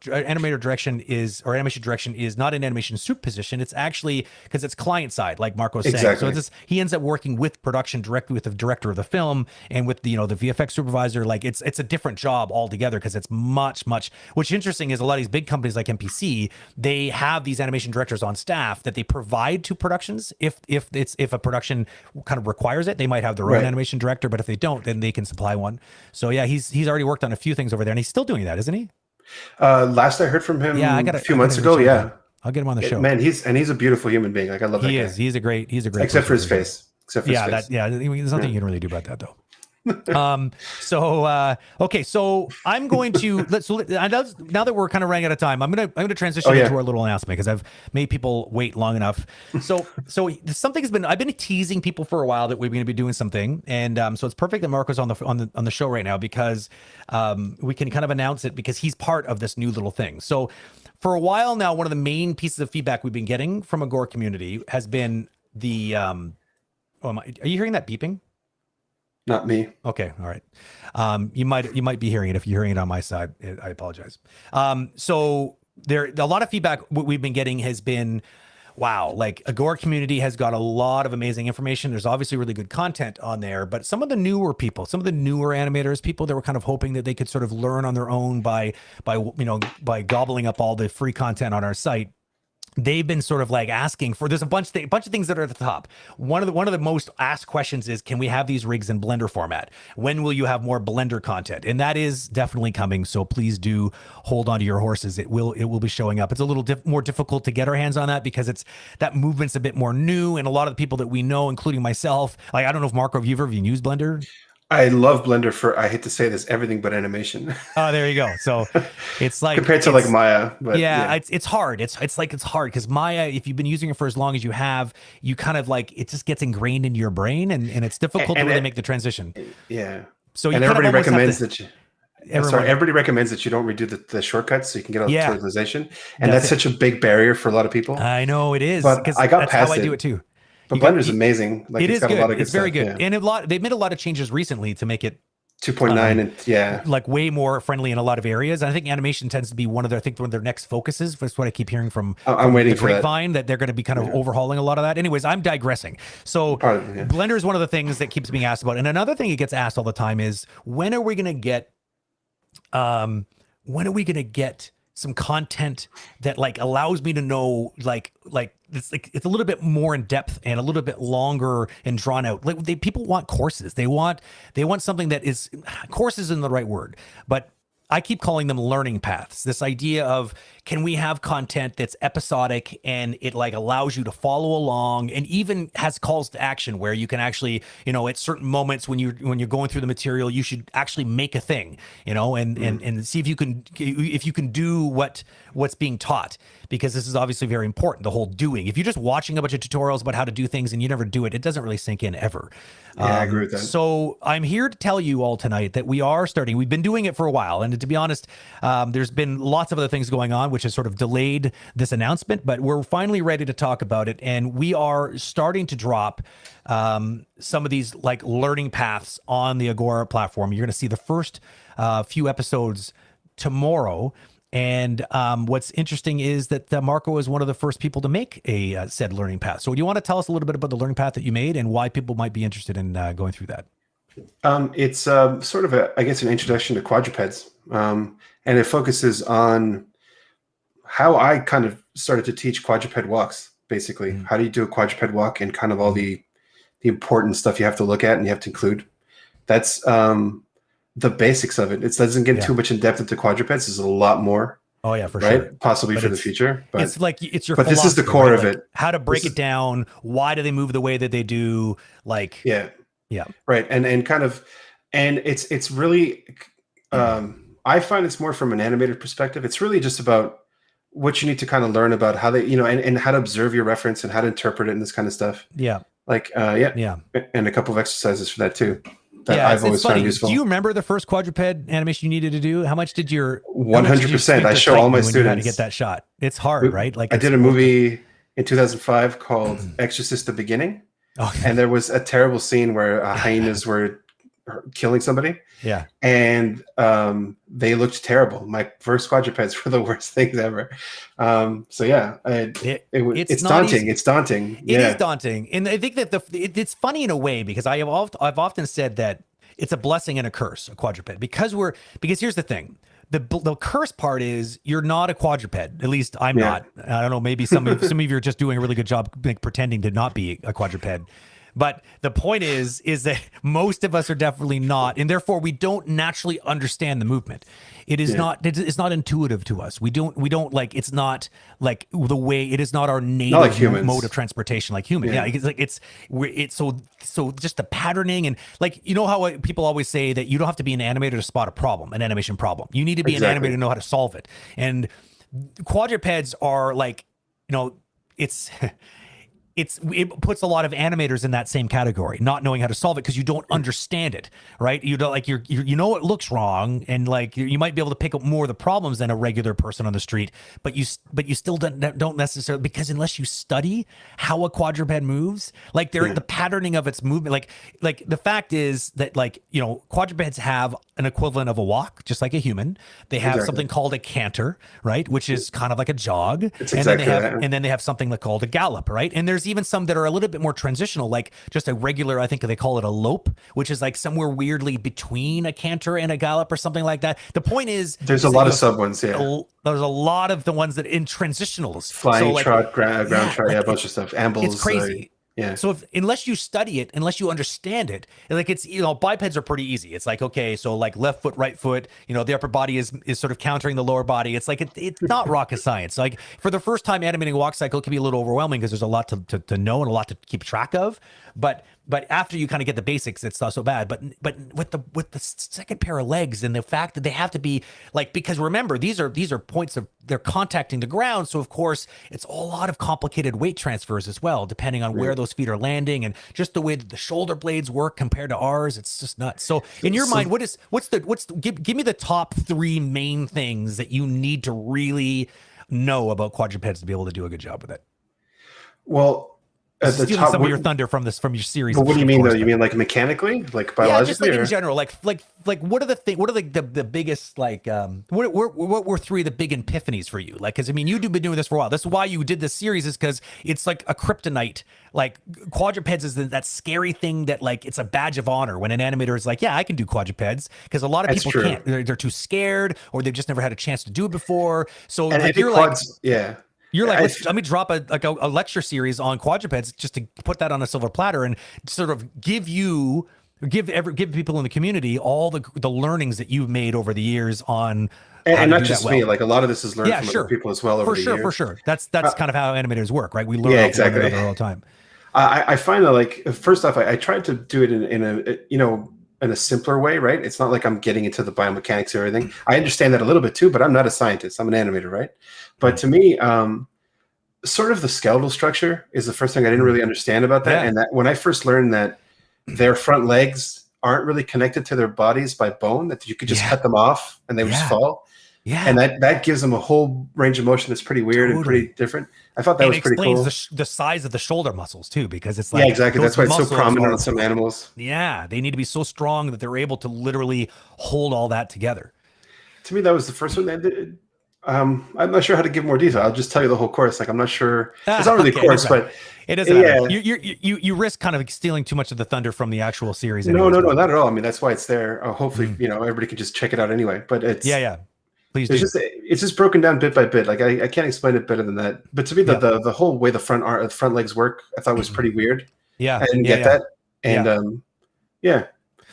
Speaker 1: direction is not an animation soup position. It's actually because it's client side, like Marco's saying. So he ends up working with production directly with the director of the film and with the VFX supervisor. Like it's a different job altogether because it's much. What's interesting is a lot of these big companies like MPC, they have these animation directors on staff that they provide to productions if a production kind of requires it. They might have their own animation director, but if they don't, then they can supply one. So yeah, he's already worked on a few things over there, and he's still doing that, isn't he?
Speaker 2: Last I heard from him a few months ago. Yeah,
Speaker 1: I'll get him on the show.
Speaker 2: Man, he's a beautiful human being. Like I love that guy.
Speaker 1: He's a great
Speaker 2: except for his face. Except for his face.
Speaker 1: There's nothing you can really do about that though. Okay, so I'm going to now that we're kind of running out of time, I'm gonna transition into our little announcement because I've made people wait long enough. So I've been teasing people for a while that we're going to be doing something, and so it's perfect that Marco's on the show right now because we can kind of announce it because he's part of this new little thing. So for a while now, one of the main pieces of feedback we've been getting from Agora Community has been the are you hearing that beeping?
Speaker 2: Not me.
Speaker 1: Okay. All right. You might be hearing it. If you're hearing it on my side, I apologize. So a lot of feedback we've been getting has been, wow, like Agora Community has got a lot of amazing information. There's obviously really good content on there, but some of the newer people, some of the newer animators, people that were kind of hoping that they could sort of learn on their own by gobbling up all the free content on our site, they've been sort of like asking for, there's a bunch of things that are at the top. One of the most asked questions is, can we have these rigs in Blender format? When will you have more Blender content? And that is definitely coming. So please do hold on to your horses. It will be showing up. It's a little more difficult to get our hands on that because that movement's a bit more new. And a lot of the people that we know, including myself, like, I don't know if Marco, have you ever used Blender?
Speaker 2: I love Blender for, I hate to say this, everything but animation.
Speaker 1: Oh, there you go. So it's like
Speaker 2: compared to like Maya, but
Speaker 1: yeah. It's hard. It's hard because Maya, if you've been using it for as long as you have, you kind of like, it just gets ingrained in your brain, and it's difficult to really make the transition.
Speaker 2: Yeah.
Speaker 1: So you
Speaker 2: everybody recommends that you. Everybody recommends that you don't redo the shortcuts so you can get all the tutorialization, and that's such a big barrier for a lot of people.
Speaker 1: I know it is,
Speaker 2: but I got past
Speaker 1: how I do it too.
Speaker 2: But Blender's amazing. Like,
Speaker 1: it's got
Speaker 2: good.
Speaker 1: A lot of good
Speaker 2: it's
Speaker 1: very good.
Speaker 2: Yeah.
Speaker 1: And they've made a lot of changes recently to make it
Speaker 2: 2.9 and
Speaker 1: like way more friendly in a lot of areas. And I think animation tends to be one of their next focuses. That's what I keep hearing from
Speaker 2: I'm waiting for
Speaker 1: grapevine, that they're going to be kind of overhauling a lot of that. Anyways, I'm digressing. So Blender is one of the things that keeps being asked about. And another thing that gets asked all the time is, when are we going to get some content that like allows me to know like it's a little bit more in depth and a little bit longer and drawn out. Like, people want courses. They want something that is, course isn't the right word, but I keep calling them learning paths. This idea of, can we have content that's episodic and it like allows you to follow along, and even has calls to action where you can actually, at certain moments when you're going through the material, you should actually make a thing, and see if you can do what's being taught, because this is obviously very important, the whole doing. If you're just watching a bunch of tutorials about how to do things and you never do it, it doesn't really sink in ever.
Speaker 2: Yeah, I agree with that.
Speaker 1: So I'm here to tell you all tonight that we've been doing it for a while. And to be honest, there's been lots of other things going on, which has sort of delayed this announcement, but we're finally ready to talk about it. And we are starting to drop some of these like learning paths on the Agora platform. You're going to see the first few episodes tomorrow. And what's interesting is that Marco is one of the first people to make a said learning path. So do you want to tell us a little bit about the learning path that you made and why people might be interested in going through that?
Speaker 2: It's sort of an introduction to quadrupeds. And it focuses on how I kind of started to teach quadruped walks, basically. How do you do a quadruped walk, and kind of all the important stuff you have to look at and you have to include. That's the basics of it. It doesn't get too much in depth into quadrupeds. There's a lot more.
Speaker 1: Oh yeah, for sure.
Speaker 2: Possibly for the future. But
Speaker 1: it's like, it's your,
Speaker 2: but this is the core of it.
Speaker 1: How to break it down. Why do they move the way that they do? Like,
Speaker 2: yeah. Right. And kind of, and it's really, I find it's more from an animated perspective. It's really just about what you need to kind of learn about how they, and how to observe your reference and how to interpret it and this kind of stuff.
Speaker 1: Yeah.
Speaker 2: Like, and a couple of exercises for that too. That I've always
Speaker 1: funny.
Speaker 2: found useful.
Speaker 1: Do you remember the first quadruped animation you needed to do? How much did your
Speaker 2: 100%? I show all my students how
Speaker 1: to get that shot. It's hard, right? Like,
Speaker 2: I did a movie in 2005 called Exorcist: The Beginning, and there was a terrible scene where hyenas were killing somebody.
Speaker 1: Yeah,
Speaker 2: and they looked terrible. My first quadrupeds were the worst things ever. So yeah, it's daunting. It's daunting.
Speaker 1: It is daunting, and I think that it's funny in a way, because I've often said that it's a blessing and a curse, a quadruped, because here's the thing. The curse part is you're not a quadruped. At least I'm not. I don't know. Maybe some of you are just doing a really good job pretending to not be a quadruped. But the point is that most of us are definitely not, and therefore we don't naturally understand the movement. It is it's not intuitive to us. We don't like, it's not like the way, it is not our native mode of transportation like human. Yeah. It's like, it's so just the patterning, and like, how people always say that you don't have to be an animator to spot a problem, an animation problem. You need to be an animator to know how to solve it. And quadrupeds are like, it's it puts a lot of animators in that same category, not knowing how to solve it because you don't understand it, right? You don't like you know it looks wrong, and like you might be able to pick up more of the problems than a regular person on the street, but you still don't necessarily, because unless you study how a quadruped moves, like the patterning of its movement, like the fact is that, like, you know, quadrupeds have an equivalent of a walk, just like a human. They have something called a canter, right, which is kind of like a jog, and then they have something called a gallop, right? And there's even some that are a little bit more transitional, like just a regular, I think they call it a lope, which is like somewhere weirdly between a canter and a gallop or something like that. The point is,
Speaker 2: there's a lot of sub ones. Yeah,
Speaker 1: there's a lot of the ones that in transitionals,
Speaker 2: flying trot, ground trot, a bunch of stuff. Ambles,
Speaker 1: it's crazy.
Speaker 2: Yeah.
Speaker 1: So unless you study it, unless you understand it, like, it's, you know, bipeds are pretty easy. It's like, okay, so like left foot, right foot, you know, the upper body is sort of countering the lower body. It's like, it's not rocket science. Like, for the first time animating a walk cycle, it can be a little overwhelming because there's a lot to know and a lot to keep track of. But after you kind of get the basics, it's not so bad. But with the second pair of legs, and the fact that they have to be like, because remember, these are points of, they're contacting the ground. So of course it's a lot of complicated weight transfers as well, depending on where those feet are landing, and just the way that the shoulder blades work compared to ours. It's just nuts. So in your mind, give me the top 3 main things that you need to really know about quadrupeds to be able to do a good job with it?
Speaker 2: Well, at the top,
Speaker 1: some of your thunder from your series.
Speaker 2: But what do you mean though? You mean like mechanically, like biologically,
Speaker 1: just like in general, like what are the biggest, like what were 3 of the big epiphanies for you? Like, because I mean, you've been doing this for a while. This is why you did this series, is because it's like a kryptonite. Like, quadrupeds is that scary thing that, like, it's a badge of honor when an animator is like, yeah, I can do quadrupeds, because a lot of people can't. They're too scared, or they've just never had a chance to do it before. So like, you're like, you're like, let me drop a lecture series on quadrupeds just to put that on a silver platter and sort of give people in the community all the learnings that you've made over the years on.
Speaker 2: And not just me, like a lot of this is learned from other people as well over the years.
Speaker 1: For sure. That's kind of how animators work, right? We learn exactly all the time.
Speaker 2: I find that, like, first off, I tried to do it in a simpler way, right? It's not like I'm getting into the biomechanics or everything. I understand that a little bit too, but I'm not a scientist. I'm an animator, right? But to me, sort of the skeletal structure is the first thing I didn't really understand about that. And that when I first learned that their front legs aren't really connected to their bodies by bone, that you could just cut them off and they would just fall. Yeah. And that gives them a whole range of motion that's pretty weird and pretty different. I thought that was pretty cool.
Speaker 1: The size of the shoulder muscles too, because it's like,
Speaker 2: exactly. That's why it's so prominent on some animals.
Speaker 1: Yeah, they need to be so strong that they're able to literally hold all that together.
Speaker 2: To me, that was the first one. I'm not sure how to give more detail. I'll just tell you the whole course. Like, I'm not sure. It's not really a course, but
Speaker 1: it doesn't matter. You risk kind of stealing too much of the thunder from the actual series.
Speaker 2: No, not at all. I mean, that's why it's there. Hopefully, everybody can just check it out anyway. But it's
Speaker 1: Please do.
Speaker 2: It's just broken down bit by bit. Like, I can't explain it better than that. But to me, the whole way the front legs work, I thought was pretty weird.
Speaker 1: Yeah,
Speaker 2: I didn't get that. And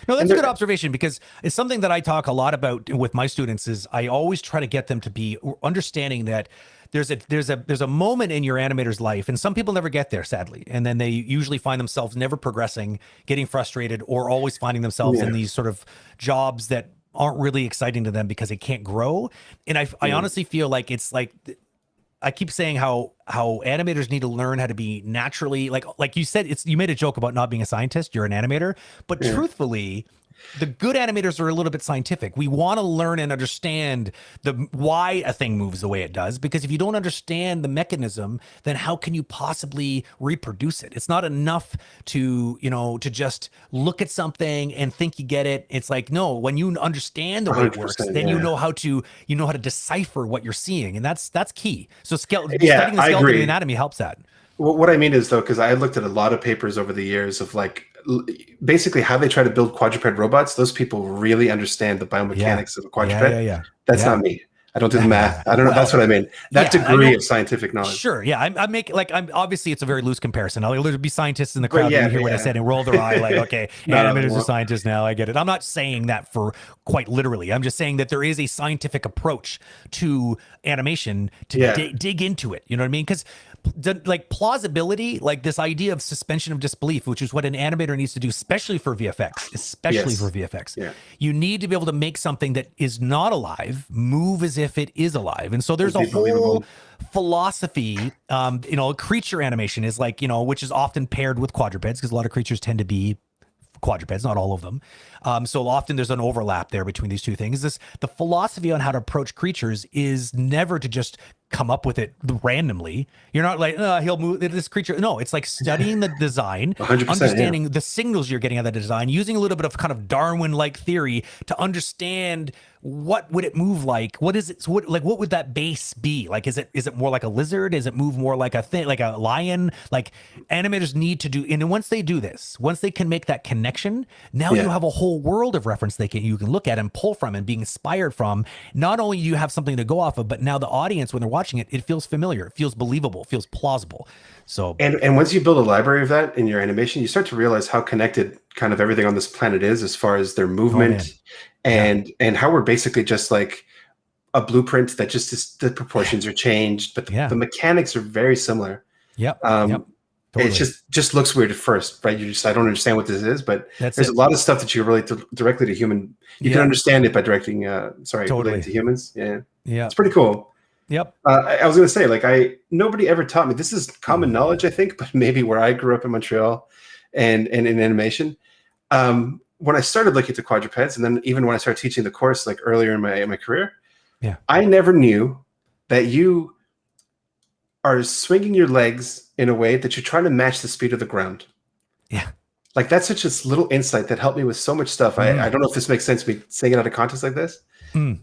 Speaker 1: No, that's a good observation, because it's something that I talk a lot about with my students. Is I always try to get them to be understanding that there's a moment in your animator's life, and some people never get there, sadly, and then they usually find themselves never progressing, getting frustrated, or always finding themselves in these sort of jobs that aren't really exciting to them because they can't grow. And I honestly feel like it's like, I keep saying how animators need to learn how to be naturally, like you said, you made a joke about not being a scientist, you're an animator, but truthfully, the good animators are a little bit scientific. We want to learn and understand why a thing moves the way it does, because if you don't understand the mechanism, then how can you possibly reproduce it? It's not enough to just look at something and think you get it. It's like, no, when you understand the way it works, then you know how to decipher what you're seeing, and that's key. So studying the skeleton and anatomy helps that.
Speaker 2: What I mean is, though, because I looked at a lot of papers over the years of, like, basically how they try to build quadruped robots. Those people really understand the biomechanics of a quadruped. That's not me. I don't do the math. I don't know. That's what I mean. That degree of scientific knowledge. Sure. Yeah.
Speaker 1: I'm obviously it's a very loose comparison. There'll be scientists in the crowd who hear what I said and roll their eye like, okay, animators are scientists now. I get it. I'm not saying that for quite literally. I'm just saying that there is a scientific approach to animation to dig into it. You know what I mean? Because like plausibility, like this idea of suspension of disbelief, which is what an animator needs to do, especially for VFX, you need to be able to make something that is not alive move as if if it is alive. And so there's
Speaker 2: It'd
Speaker 1: a
Speaker 2: be
Speaker 1: whole
Speaker 2: believable.
Speaker 1: philosophy, creature animation is like, which is often paired with quadrupeds because a lot of creatures tend to be quadrupeds, not all of them. So often there's an overlap there between these two things. The philosophy on how to approach creatures is never to just come up with it randomly. You're not like, he'll move this creature. No, it's like studying the design,
Speaker 2: 100%,
Speaker 1: understanding the signals you're getting out of the design, using a little bit of kind of Darwin-like theory to understand what would it move like? What is it? So what would that base be? Like, is it more like a lizard? Is it move more like a thing, like a lion? Like animators need to do, and once they do this, once they can make that connection, now you have a whole world of reference you can look at and pull from and be inspired from. Not only do you have something to go off of, but now the audience, when they're watching it, it feels familiar, it feels believable, it feels plausible. So
Speaker 2: and once you build a library of that in your animation, you start to realize how connected kind of everything on this planet is as far as their movement and how we're basically just like a blueprint that just the proportions are changed, but the mechanics are very similar.
Speaker 1: Totally.
Speaker 2: It just looks weird at first, right? I don't understand what this is, but there's a lot of stuff that you relate directly to human. You can understand it by directing, relating to humans. Yeah. It's pretty cool.
Speaker 1: Yep.
Speaker 2: I was going to say, like, nobody ever taught me. This is common knowledge, I think, but maybe where I grew up in Montreal and in animation. When I started looking at quadrupeds, and then even when I started teaching the course, like earlier in my career, I never knew that you are swinging your legs in a way that you're trying to match the speed of the ground.
Speaker 1: Yeah.
Speaker 2: Like, that's such a little insight that helped me with so much stuff. I don't know if this makes sense, me saying it out of context like this,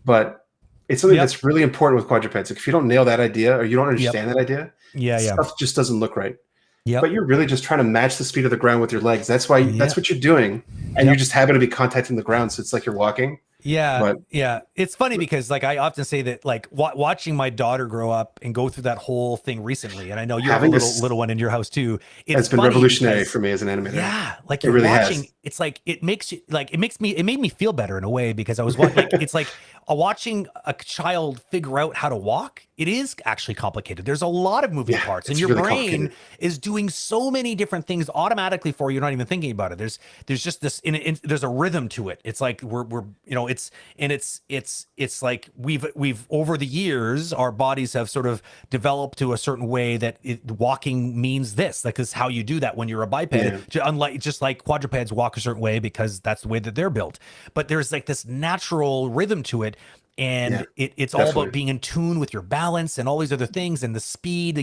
Speaker 2: but it's something that's really important with quadrupeds. Like, if you don't nail that idea or you don't understand that idea, stuff just doesn't look right. But you're really just trying to match the speed of the ground with your legs. That's why that's what you're doing. And you just happen to be contacting the ground. So it's like you're walking.
Speaker 1: It's funny because like I often say that like watching my daughter grow up and go through that whole thing recently, and I know you have a little one in your house too.
Speaker 2: It's been revolutionary for me as an animator.
Speaker 1: Yeah, like you're really watching. It's like it made me feel better in a way because I was like it's like watching a child figure out how to walk. It is actually complicated. There's a lot of moving parts, and your really brain is doing so many different things automatically for you. You're not even thinking about it. There's just this. There's a rhythm to it. It's like we're it's like we've over the years our bodies have sort of developed to a certain way that walking means this. Like this is how you do that when you're a biped. Unlike just like quadrupeds walk a certain way because that's the way that they're built. But there's like this natural rhythm to it. And it's all about being in tune with your balance and all these other things and the speed.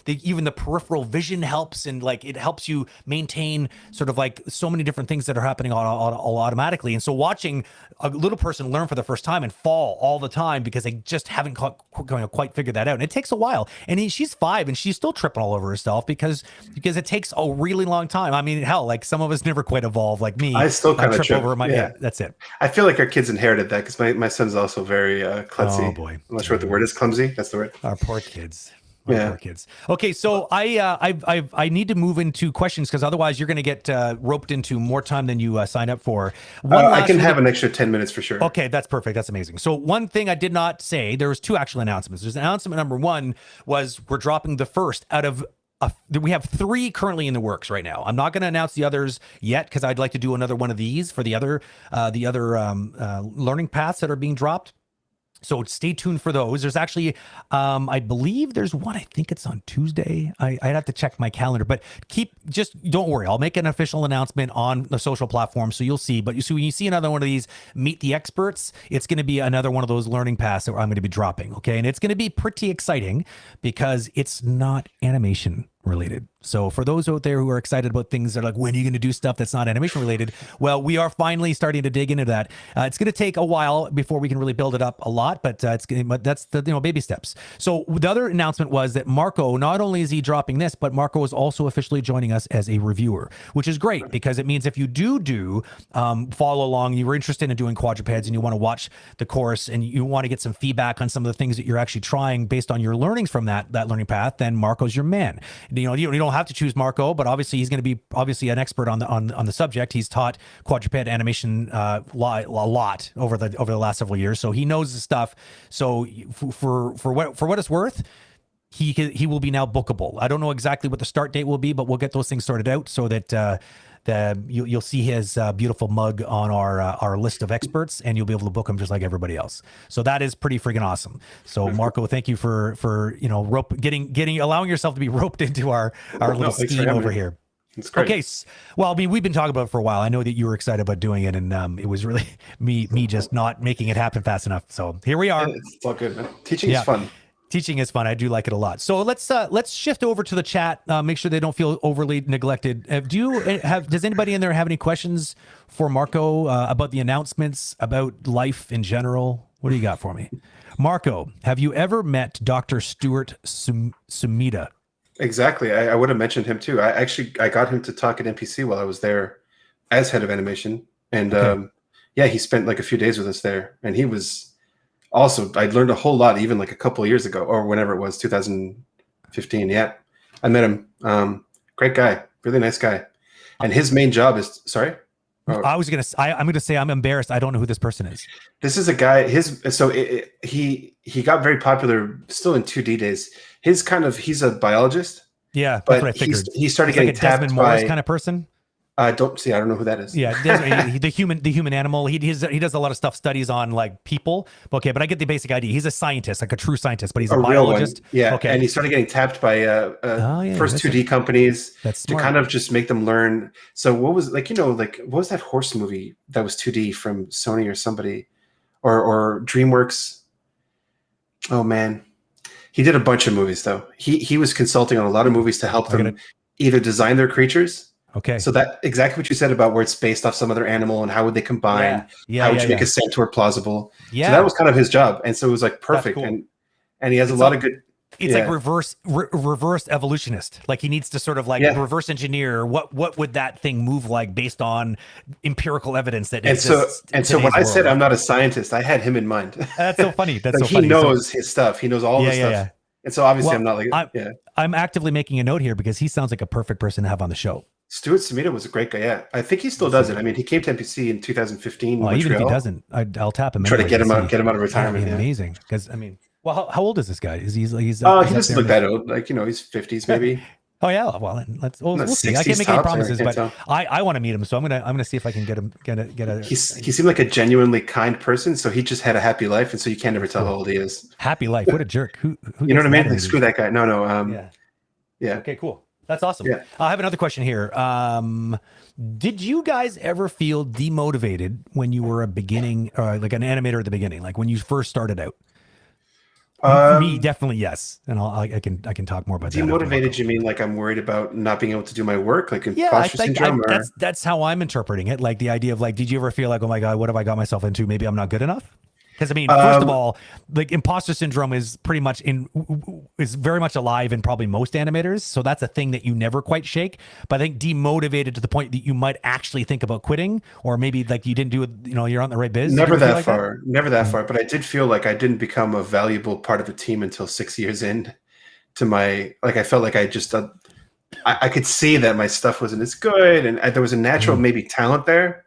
Speaker 1: Even the peripheral vision helps, and like it helps you maintain sort of like so many different things that are happening all automatically. And so watching a little person learn for the first time and fall all the time because they just haven't quite figured that out, and it takes a while. And she's 5 and she's still tripping all over herself because it takes a really long time. I mean, hell, like some of us never quite evolve like me.
Speaker 2: I still kind of trip
Speaker 1: over my that's it.
Speaker 2: I feel like our kids inherited that because my son's also very klutzy.
Speaker 1: Oh boy,
Speaker 2: I'm not sure what the word is. Clumsy. That's the word.
Speaker 1: Our poor kids. Poor kids. Okay, so I need to move into questions because otherwise you're going to get roped into more time than you signed up for.
Speaker 2: I can have an extra 10 minutes for sure.
Speaker 1: Okay, that's perfect. That's amazing. So one thing I did not say, there was 2 actual announcements. There's announcement number 1 was we're dropping the first out of we have 3 currently in the works right now. I'm not going to announce the others yet because I'd like to do another one of these for the other learning paths that are being dropped. So stay tuned for those. There's actually, I believe there's one, I think it's on Tuesday. I'd have to check my calendar, but don't worry. I'll make an official announcement on the social platform so you'll see. But when you see another one of these Meet the Experts, it's going to be another one of those learning paths that I'm going to be dropping. Okay. And it's going to be pretty exciting because it's not animation related. So for those out there who are excited about things that are like, when are you going to do stuff that's not animation related? Well, we are finally starting to dig into that. It's going to take a while before we can really build it up a lot, but that's the baby steps. So the other announcement was that Marco, not only is he dropping this, but Marco is also officially joining us as a reviewer, which is great because it means if you do follow along, you're interested in doing quadrupeds and you want to watch the course and you want to get some feedback on some of the things that you're actually trying based on your learnings from that learning path, then Marco's your man. You don't have to choose Marco, but obviously he's going to be an expert on the subject. He's taught quadruped animation a lot over the last several years, so he knows the stuff. So for what it's worth, he will be now bookable. I don't know exactly what the start date will be, but we'll get those things sorted out so that you'll see his beautiful mug on our list of experts, and you'll be able to book him just like everybody else. So that is pretty freaking awesome. So Marco, thank you for allowing yourself to be roped into our little scheme over here.
Speaker 2: It's great.
Speaker 1: Okay, well, I mean, we've been talking about it for a while. I know that you were excited about doing it, and it was really me just not making it happen fast enough. So here we are.
Speaker 2: It's all good, man. Teaching is fun.
Speaker 1: Teaching is fun. I do like it a lot. So let's shift over to the chat. Make sure they don't feel overly neglected. Does anybody in there have any questions for Marco about the announcements, about life in general? What do you got for me? Marco, have you ever met Dr. Stuart Sumida?
Speaker 2: Exactly. I would have mentioned him too. I got him to talk at NPC while I was there as head of animation. And he spent like a few days with us there. And he was also, I learned a whole lot, even like a couple of years ago or whenever it was, 2015. Yeah. I met him. Great guy, really nice guy. And his main job is, sorry?
Speaker 1: I'm going to say I'm embarrassed. I don't know who this person is.
Speaker 2: This is a guy, he got very popular still in 2D days. He's a biologist.
Speaker 1: Yeah, that's what I figured.
Speaker 2: He started getting
Speaker 1: like a Desmond
Speaker 2: tapped
Speaker 1: Morris
Speaker 2: by
Speaker 1: kind of person.
Speaker 2: I don't know who that is.
Speaker 1: Yeah, the human animal. He does a lot of studies on like people. Okay, but I get the basic idea. He's a scientist, like a true scientist, but he's a biologist.
Speaker 2: Yeah.
Speaker 1: Okay.
Speaker 2: And he started getting tapped by first 2D companies to kind of just make them learn. So what was what was that horse movie that was 2D from Sony or somebody or DreamWorks? Oh man. He did a bunch of movies though. He was consulting on a lot of movies to help them either design their creatures.
Speaker 1: Okay.
Speaker 2: So that exactly what you said about where it's based off some other animal and how would they combine? How would you make a centaur plausible? Yeah. So that was kind of his job. And so it was like perfect. Cool. And he has a lot of good.
Speaker 1: It's like reverse evolutionist. Like he needs to sort of like reverse engineer what would that thing move like based on empirical evidence that exists.
Speaker 2: And so when I said I'm not a scientist, I had him in mind.
Speaker 1: That's so funny. That's
Speaker 2: like
Speaker 1: so funny.
Speaker 2: He knows his stuff. He knows all his stuff. Yeah. And so obviously I'm not like
Speaker 1: I'm actively making a note here because he sounds like a perfect person to have on the show.
Speaker 2: Stuart Sumida was a great guy. Yeah, I think he still does it. I mean, he came to NPC in 2015.
Speaker 1: Well, even if he doesn't, I'll tap him.
Speaker 2: Try to get him out of retirement.
Speaker 1: Amazing, because I mean, well, how old is this guy? He's
Speaker 2: he doesn't look that old. Like he's 50s maybe.
Speaker 1: Oh yeah, well we'll see. I can't make any promises, but I want to meet him, so I'm gonna see if I can get a.
Speaker 2: He seemed like a genuinely kind person, so he just had a happy life, and so you can't ever tell how old he is.
Speaker 1: Happy life, what a jerk! Who
Speaker 2: you know what I mean? Like, screw that guy. No. Yeah.
Speaker 1: Okay, cool. That's awesome.
Speaker 2: Yeah.
Speaker 1: I have another question here. Did you guys ever feel demotivated when you were like an animator at the beginning, like when you first started out? Me, definitely yes. And I can talk more about that.
Speaker 2: Demotivated? You mean like I'm worried about not being able to do my work, like imposter syndrome?
Speaker 1: That's how I'm interpreting it. Like the idea of like, did you ever feel like, oh my God, what have I got myself into? Maybe I'm not good enough. Because I mean, first of all, like imposter syndrome is pretty much is very much alive in probably most animators. So that's a thing that you never quite shake. But I think demotivated to the point that you might actually think about quitting, or maybe like you didn't do it. You're on the right biz.
Speaker 2: Never that far. Never that far. But I did feel like I didn't become a valuable part of a team until 6 years in to my. Like I felt like I just I could see that my stuff wasn't as good, and there was a natural maybe talent there.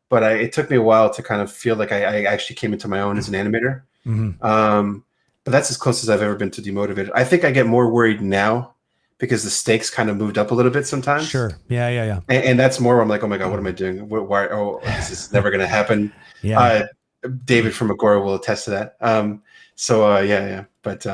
Speaker 2: But it took me a while to kind of feel like I actually came into my own as an animator. But that's as close as I've ever been to demotivated. I think I get more worried now because the stakes kind of moved up a little bit sometimes.
Speaker 1: Sure. Yeah.
Speaker 2: And that's more where I'm like, oh my God, what am I doing? Why? Oh, this is never going to happen.
Speaker 1: Yeah.
Speaker 2: David from Agora will attest to that. Yeah. But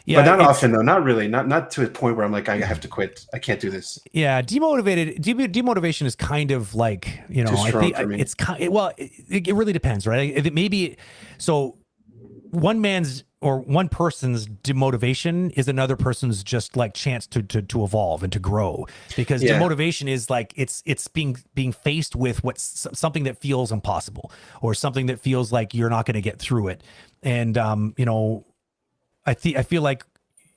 Speaker 1: yeah,
Speaker 2: but not often though. Not really. Not to a point where I'm like, I have to quit. I can't do this.
Speaker 1: Yeah, demotivation is kind of like
Speaker 2: too strong for me.
Speaker 1: It's it really depends, right? If it maybe so, one person's demotivation is another person's just like chance to evolve and to grow, because demotivation is like it's being faced with something that feels impossible or something that feels like you're not going to get through it, and I feel like,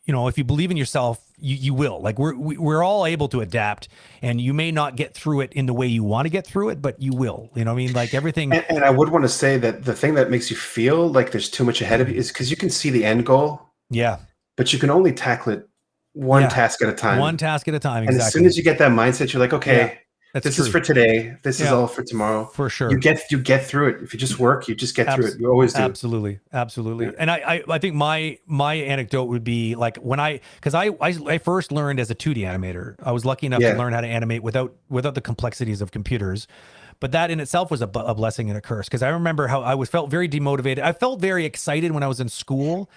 Speaker 1: if you believe in yourself, you will. Like we're all able to adapt, and you may not get through it in the way you want to get through it, but you will. You know what I mean? Like everything.
Speaker 2: And I would want to say that the thing that makes you feel like there's too much ahead of you is because you can see the end goal.
Speaker 1: Yeah.
Speaker 2: But you can only tackle it one task at a time.
Speaker 1: One task at a time.
Speaker 2: And as soon as you get that mindset, you're like, okay,
Speaker 1: That's
Speaker 2: This
Speaker 1: true.
Speaker 2: is for today. This is
Speaker 1: Yeah,
Speaker 2: all for tomorrow.
Speaker 1: for sure.
Speaker 2: You get through it. If you just work, you just get through it. You always do.
Speaker 1: Absolutely.
Speaker 2: Yeah.
Speaker 1: And I think my anecdote would be like when because I first learned as a 2D animator. I was lucky enough to learn how to animate without the complexities of computers. But that in itself was a blessing and a curse, because I remember how I felt very demotivated. I felt very excited when I was in school,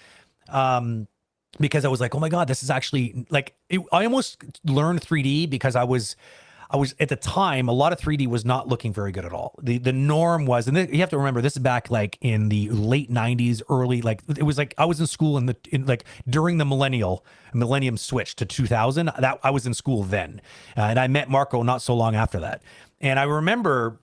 Speaker 1: because I was like, oh my God, this is actually like, I almost learned 3D because I was at the time, a lot of 3D was not looking very good at all. The norm was, and you have to remember, this is back like in the late 90s, early, like it was like I was in school like during the millennium switch to 2000. That I was in school then, and I met Marco not so long after that. And I remember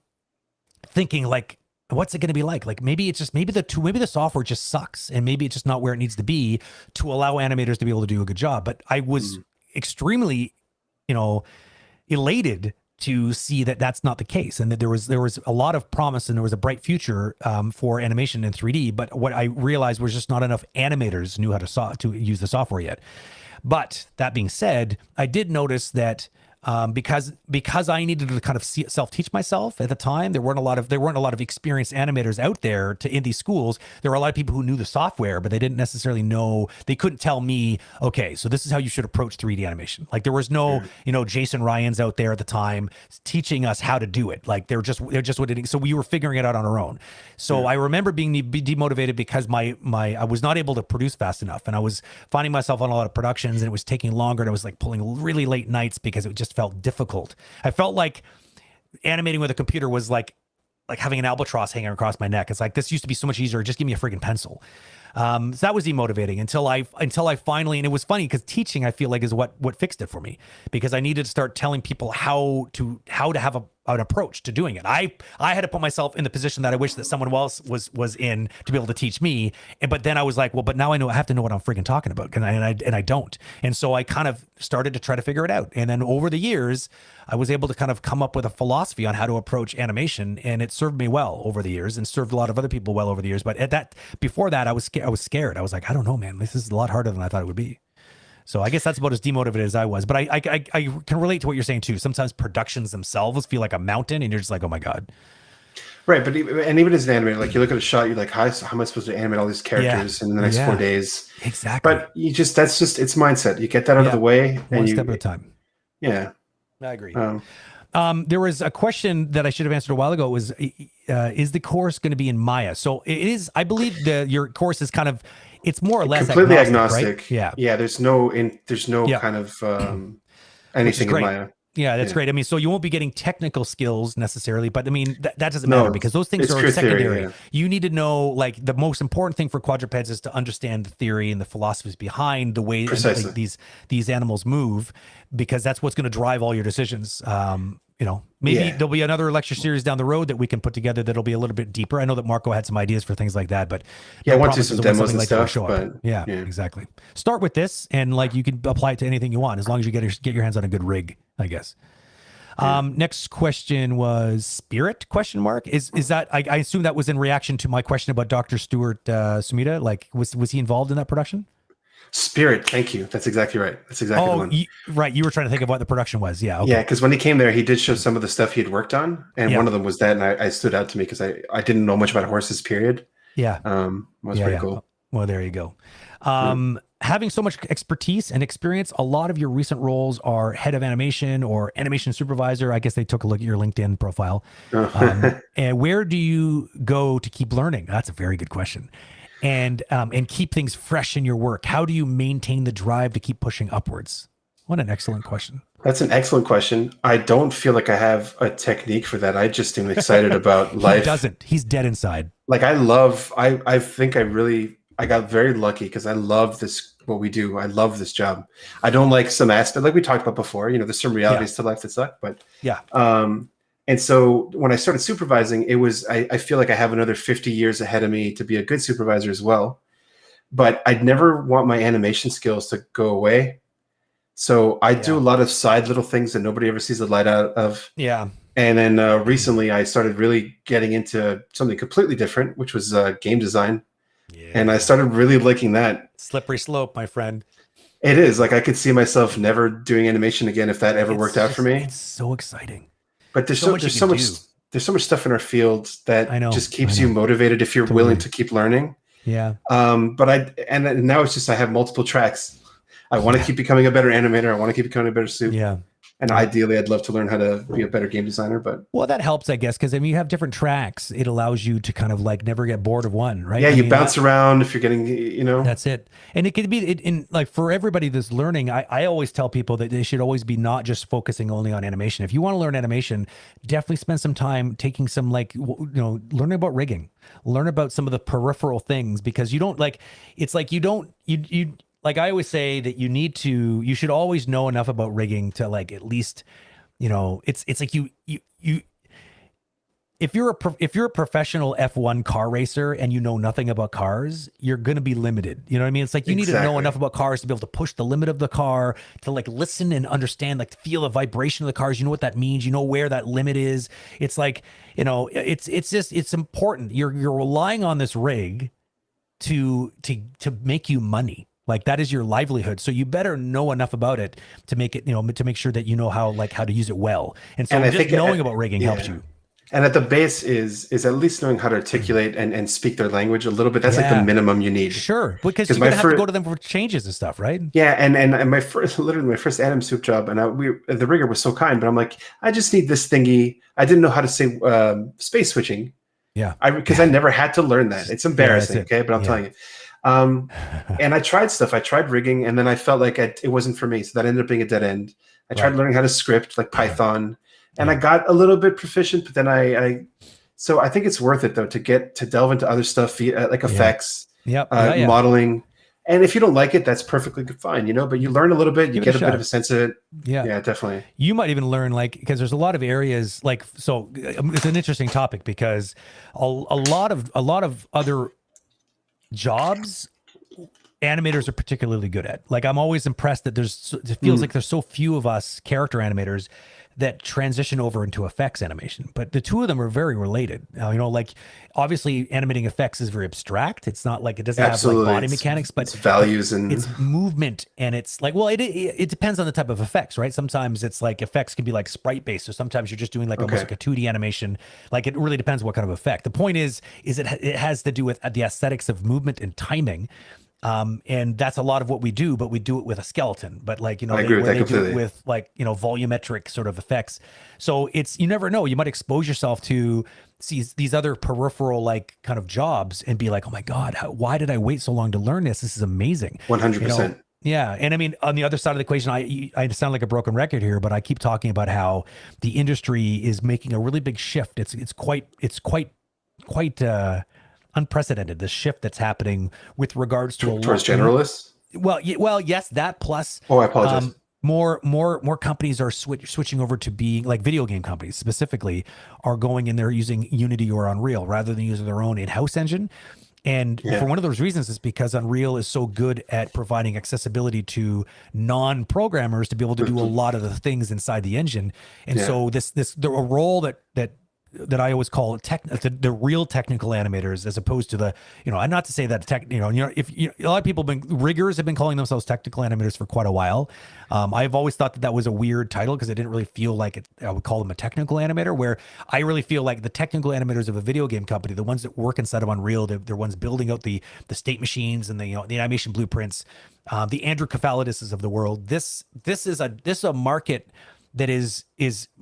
Speaker 1: thinking like, what's it going to be like? Like maybe the software just sucks, and maybe it's just not where it needs to be to allow animators to be able to do a good job. But I was extremely, elated to see that that's not the case, and that there was a lot of promise, and there was a bright future for animation in 3D. But what I realized was just not enough animators knew how to use the software yet. But that being said, I did notice that because I needed to kind of self-teach myself at the time, there weren't a lot of experienced animators out there in these schools. There were a lot of people who knew the software, but they didn't necessarily know. They couldn't tell me, okay, so this is how you should approach 3D animation. Like there was no, Jason Ryans out there at the time teaching us how to do it. Like they're just what it. So we were figuring it out on our own. So I remember being demotivated because I was not able to produce fast enough, and I was finding myself on a lot of productions, and it was taking longer, and I was like pulling really late nights because it just felt difficult. I felt like animating with a computer was like having an albatross hanging across my neck. It's like, this used to be so much easier. Just give me a friggin' pencil. So that was demotivating until I finally, and it was funny because teaching, I feel like, is what fixed it for me, because I needed to start telling people how to have an approach to doing it. I had to put myself in the position that I wish that someone else was in to be able to teach me. But then I was like, well, but now I have to know what I'm friggin' talking about. And I don't. And so I kind of started to try to figure it out. And then over the years, I was able to kind of come up with a philosophy on how to approach animation, and it served me well over the years, and served a lot of other people well over the years. But before that, I was scared. I was like, I don't know, man, this is a lot harder than I thought it would be. So I guess that's about as demotivated as I was. But I can relate to what you're saying too. Sometimes productions themselves feel like a mountain, and you're just like, oh my God.
Speaker 2: Right, but even as an animator, like you look at a shot, you're like, how am I supposed to animate all these characters in the next 4 days?
Speaker 1: Exactly.
Speaker 2: But it's mindset. You get that out of the way,
Speaker 1: one step at a time.
Speaker 2: Yeah,
Speaker 1: I agree. There was a question that I should have answered a while ago. Was is the course going to be in Maya? So it is. I believe your course is kind of, it's more or less
Speaker 2: completely agnostic.
Speaker 1: Right? Yeah.
Speaker 2: Yeah. There's no kind of anything in Maya.
Speaker 1: Yeah, that's great. I mean, so you won't be getting technical skills necessarily, but I mean, that doesn't matter, because those things are secondary. Theory, You need to know, like, the most important thing for quadrupeds is to understand the theory and the philosophies behind the way these animals move, because that's what's going to drive all your decisions. Maybe there'll be another lecture series down the road that we can put together that'll be a little bit deeper. I know that Marco had some ideas for things like that, but
Speaker 2: I want to do some demos and stuff. But
Speaker 1: yeah, exactly. Start with this, and like you can apply it to anything you want, as long as you get your hands on a good rig, I guess. Next question was Spirit ? Is that, I assume that was in reaction to my question about Dr. Stuart Sumida. Like, was he involved in that production?
Speaker 2: Spirit, thank you. That's exactly right. That's exactly the one.
Speaker 1: Right. You were trying to think of what the production was. Yeah. Okay.
Speaker 2: Yeah, because when he came there, he did show some of the stuff he had worked on, and one of them was that, and I stood out to me because I didn't know much about horses, period.
Speaker 1: Yeah.
Speaker 2: It was pretty cool.
Speaker 1: Well, there you go. Having so much expertise and experience, a lot of your recent roles are head of animation or animation supervisor. I guess they took a look at your LinkedIn profile. And where do you go to keep learning? That's a very good question. And keep things fresh in your work. How do you maintain the drive to keep pushing upwards? What an excellent question.
Speaker 2: That's an excellent question. I don't feel like I have a technique for that. I just am excited about life.
Speaker 1: He doesn't. He's dead inside.
Speaker 2: Like I think I got very lucky because I love what we do. I love this job. I don't like some aspect, like we talked about before, there's some realities to life that suck, but and so when I started supervising, I feel like I have another 50 years ahead of me to be a good supervisor as well. But I'd never want my animation skills to go away. So I do a lot of side little things that nobody ever sees the light out of.
Speaker 1: Yeah.
Speaker 2: And then recently I started really getting into something completely different, which was game design. Yeah. And I started really liking that.
Speaker 1: Slippery slope, my friend.
Speaker 2: It is. Like I could see myself never doing animation again if that ever worked out for me.
Speaker 1: It's so exciting.
Speaker 2: But
Speaker 1: so much you
Speaker 2: there's so
Speaker 1: can
Speaker 2: much
Speaker 1: do.
Speaker 2: there's so much stuff in our field that
Speaker 1: I know.
Speaker 2: just keeps you motivated if you're willing to keep learning.
Speaker 1: Yeah.
Speaker 2: But now it's just I have multiple tracks. I want to keep becoming a better animator. I want to keep becoming a better soup.
Speaker 1: Yeah.
Speaker 2: And ideally, I'd love to learn how to be a better game designer. But
Speaker 1: well, that helps, I guess, because I mean, you have different tracks. It allows you to kind of like never get bored of one, right?
Speaker 2: Yeah,
Speaker 1: I
Speaker 2: you
Speaker 1: mean,
Speaker 2: bounce around if you're getting, you know.
Speaker 1: That's it. And it could be in like for everybody that's learning, I always tell people that they should always be not just focusing only on animation. If you want to learn animation, definitely spend some time taking some like, learning about rigging, learn about some of the peripheral things, because you don't like, it's like you like I always say that you should always know enough about rigging to like at least, it's like you if you're a professional F1 car racer and you know nothing about cars, you're going to be limited. You know what I mean? It's like you need to know enough about cars to be able to push the limit of the car, to like listen and understand, like feel the vibration of the cars. You know what that means. You know where that limit is. It's like, it's important. You're relying on this rig to make you money. Like that is your livelihood. So you better know enough about it to make it, to make sure that you know how to use it well. And so I think knowing about rigging helps you.
Speaker 2: And at the base is at least knowing how to articulate and speak their language a little bit. That's like the minimum you need.
Speaker 1: Sure, because you're gonna have to go to them for changes and stuff, right?
Speaker 2: Yeah, and my first anim soup job, and the rigger was so kind, but I'm like, I just need this thingy. I didn't know how to say space switching.
Speaker 1: Yeah,
Speaker 2: because I never had to learn that. It's embarrassing, okay, but I'm telling you. And I tried stuff. I tried rigging, and then I felt like it wasn't for me, so that ended up being a dead end. I tried learning how to script like Python. And I got a little bit proficient, but then so I think it's worth it though to delve into other stuff like effects, modeling. And if you don't like it, that's perfectly fine, but you learn a little bit, you get a bit of a sense of it. Yeah, definitely.
Speaker 1: You might even learn because there's a lot of areas so it's an interesting topic because a lot of other jobs animators are particularly good at. Like I'm always impressed that it feels like there's so few of us character animators that transition over into effects animation, but the two of them are very related. Like obviously animating effects is very abstract. It's not like it doesn't have like body mechanics, but
Speaker 2: it's values and
Speaker 1: it's movement. And it's like, well, it depends on the type of effects, right? Sometimes it's like effects can be like sprite based. So sometimes you're just doing like almost like a 2D animation. Like it really depends what kind of effect. The point is it has to do with the aesthetics of movement and timing. And that's a lot of what we do, but we do it with a skeleton. But like,
Speaker 2: I agree with that
Speaker 1: they
Speaker 2: completely.
Speaker 1: do it with like, volumetric sort of effects. So you never know. You might expose yourself to these other peripheral like kind of jobs and be like, oh my God, why did I wait so long to learn this? This is amazing.
Speaker 2: 100%.
Speaker 1: Yeah. And I mean, on the other side of the equation, I sound like a broken record here, but I keep talking about how the industry is making a really big shift. It's quite unprecedented, the shift that's happening with regards to
Speaker 2: towards generalists.
Speaker 1: Well, yes, that plus.
Speaker 2: Oh, I apologize.
Speaker 1: More companies are switching over to being like video game companies specifically are going and they're using Unity or Unreal rather than using their own in-house engine. And for one of those reasons is because Unreal is so good at providing accessibility to non-programmers to be able to do a lot of the things inside the engine. And so a role that I always call the real technical animators, as opposed to the, not to say that a lot of people riggers have been calling themselves technical animators for quite a while. I've always thought that was a weird title because I didn't really feel like I would call them a technical animator, where I really feel like the technical animators of a video game company, the ones that work inside of Unreal, they're ones building out the state machines and the animation blueprints, the Andrew Kefalidises of the world. This is a market that is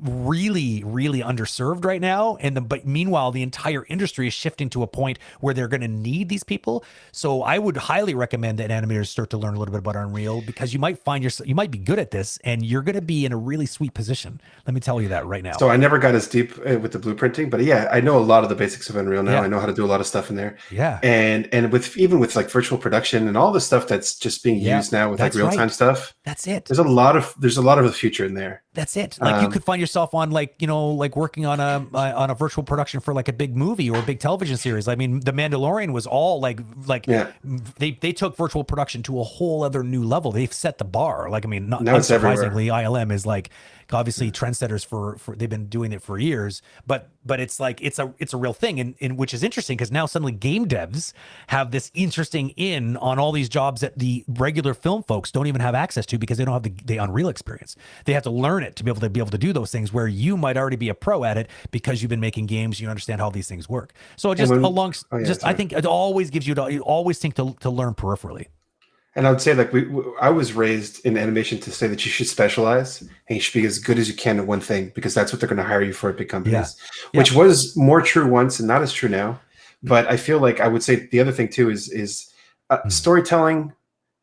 Speaker 1: really, really underserved right now. But meanwhile, the entire industry is shifting to a point where they're going to need these people. So I would highly recommend that animators start to learn a little bit about Unreal, because you might find you might be good at this and you're going to be in a really sweet position. Let me tell you that right now.
Speaker 2: So I never got as deep with the blueprinting, but I know a lot of the basics of Unreal now. I know how to do a lot of stuff in there.
Speaker 1: Yeah.
Speaker 2: And with like virtual production and all the stuff that's just being used now with like real-time stuff.
Speaker 1: That's it.
Speaker 2: There's a lot of the future in there.
Speaker 1: That's it. Like you could find yourself on like working on a virtual production for like a big movie or a big television series. I mean, The Mandalorian was all they took virtual production to a whole other new level. They've set the bar. Like, I mean, not unsurprisingly, ILM is like obviously trendsetters for they've been doing it for years, but it's like it's a real thing, and which is interesting because now suddenly game devs have this interesting in on all these jobs that the regular film folks don't even have access to because they don't have the Unreal experience. They have to learn it. it to be able to do those things where you might already be a pro at it because you've been making games, you understand how these things work. So just I think it always gives you always think to learn peripherally.
Speaker 2: And I would say, like, I was raised in animation to say that you should specialize and you should be as good as you can at one thing, because that's what they're going to hire you for at big companies, which was more true once and not as true now. But I feel like I would say the other thing too is storytelling,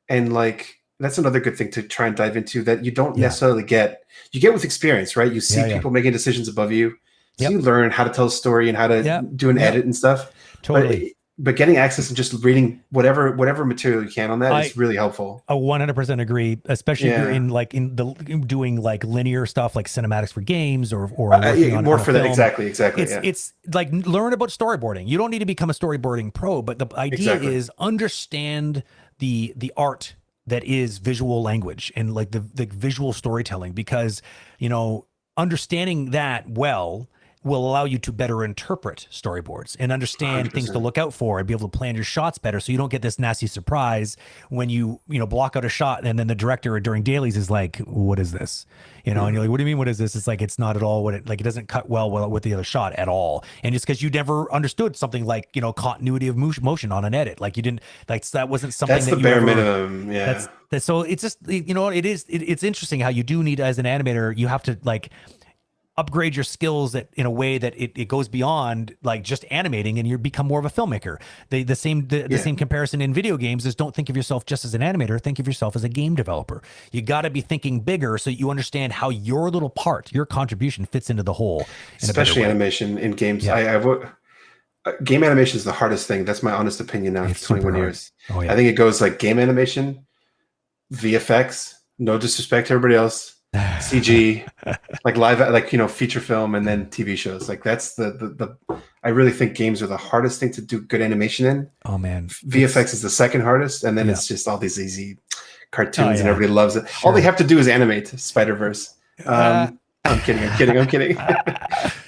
Speaker 2: and like that's another good thing to try and dive into that you don't necessarily get. You get with experience, right? You see people making decisions above you, so you learn how to tell a story and how to do an edit and stuff.
Speaker 1: Totally.
Speaker 2: But getting access and just reading whatever material you can on that is really helpful.
Speaker 1: I 100% agree, especially if you're doing like linear stuff like cinematics for games or
Speaker 2: more for that. Exactly.
Speaker 1: It's like learn about storyboarding. You don't need to become a storyboarding pro, but the idea is understand the art that is visual language and like the visual storytelling, because understanding that well will allow you to better interpret storyboards and understand 100%. Things to look out for and be able to plan your shots better, so you don't get this nasty surprise when you block out a shot and then the director during dailies is like, what is this? And you're like, what do you mean, what is this? It's like, it's not at all what it doesn't cut well with the other shot at all. And it's because you never understood something like continuity of motion on an edit. Like you didn't, like, that wasn't something
Speaker 2: that's the bare minimum.
Speaker 1: So it's just, it's interesting how you do need, as an animator, you have to like upgrade your skills in a way that it goes beyond like just animating, and you become more of a filmmaker. The same comparison in video games is, don't think of yourself just as an animator, think of yourself as a game developer. You got to be thinking bigger so you understand how your little part, your contribution fits into the whole.
Speaker 2: Especially animation in games. Game animation is the hardest thing. That's my honest opinion now. It's 21 years. Oh, yeah. I think it goes like game animation, VFX, no disrespect to everybody else, CG, like live, like feature film, and then TV shows. Like that's the I really think games are the hardest thing to do good animation in.
Speaker 1: Oh man,
Speaker 2: VFX is the second hardest, and then it's just all these easy cartoons, and everybody loves it. Sure. All they have to do is animate Spider-Verse. I'm kidding.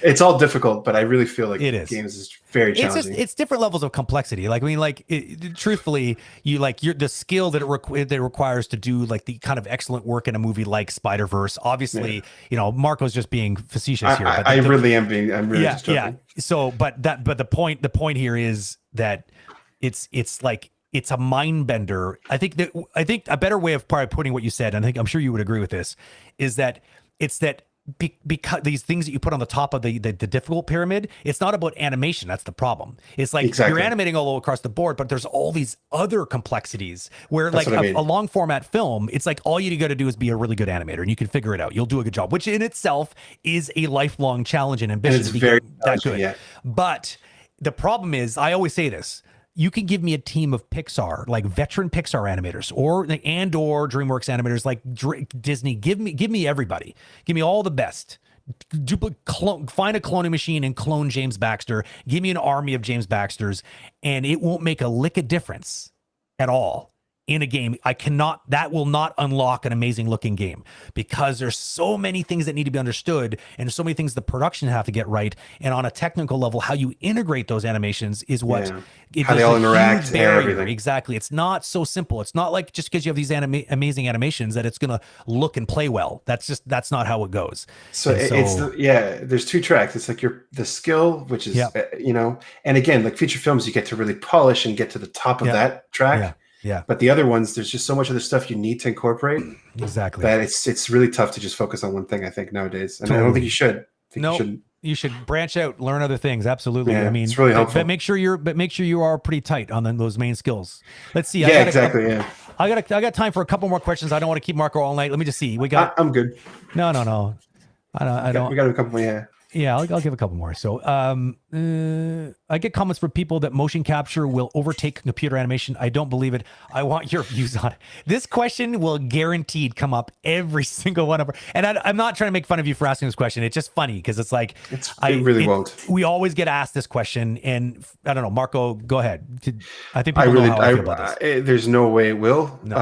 Speaker 2: It's all difficult, but I really feel like games is very challenging.
Speaker 1: It's different levels of complexity. Like, I mean, truthfully, you're the skill that it requires to do like the kind of excellent work in a movie like Spider-Verse. Obviously, Marco's just being facetious here. But
Speaker 2: I'm really just joking.
Speaker 1: So, but the point here is that it's like, it's a mind bender. I think a better way of probably putting what you said, and I'm sure you would agree with this, is that it's that because these things that you put on the top of the difficult pyramid, it's not about animation. That's the problem. It's like you're animating all across the board, but there's all these other complexities where that's like a long format film, it's like all you got to do is be a really good animator and you can figure it out. You'll do a good job, which in itself is a lifelong challenge and ambition to be that good. Yeah. But the problem is, I always say this, you can give me a team of Pixar, like veteran Pixar animators, or DreamWorks animators, like Disney. Give me everybody. Give me all the best. Find a cloning machine and clone James Baxter. Give me an army of James Baxters, and it won't make a lick of difference at all in a game. That will not unlock an amazing looking game, because there's so many things that need to be understood and so many things the production have to get right. And on a technical level, how you integrate those animations is what
Speaker 2: how they all interact and everything.
Speaker 1: Exactly. It's not so simple. It's not like just because you have these amazing animations that it's going to look and play well. That's not how it goes.
Speaker 2: So there's two tracks. It's like the skill, which is, and again, like feature films, you get to really polish and get to the top of that track.
Speaker 1: Yeah.
Speaker 2: But the other ones, there's just so much other stuff you need to incorporate.
Speaker 1: Exactly.
Speaker 2: That it's really tough to just focus on one thing, I think, nowadays. And I don't think you should.
Speaker 1: You should branch out, learn other things. Absolutely.
Speaker 2: Yeah,
Speaker 1: I mean,
Speaker 2: it's really helpful.
Speaker 1: But make sure you are pretty tight on those main skills. Let's see.
Speaker 2: I
Speaker 1: got time for a couple more questions. I don't want to keep Marco all night. Let me just see.
Speaker 2: I'm good.
Speaker 1: No. I don't.
Speaker 2: We got a couple. Yeah.
Speaker 1: Yeah, I'll give a couple more. So I get comments from people that motion capture will overtake computer animation. I don't believe it. I want your views on it. This question will guaranteed come up every single one of our, and I'm not trying to make fun of you for asking this question. It's just funny because it's like,
Speaker 2: it really won't.
Speaker 1: We always get asked this question, and I don't know, Marco, go ahead. I think people know how I feel about this.
Speaker 2: There's no way it will.
Speaker 1: No.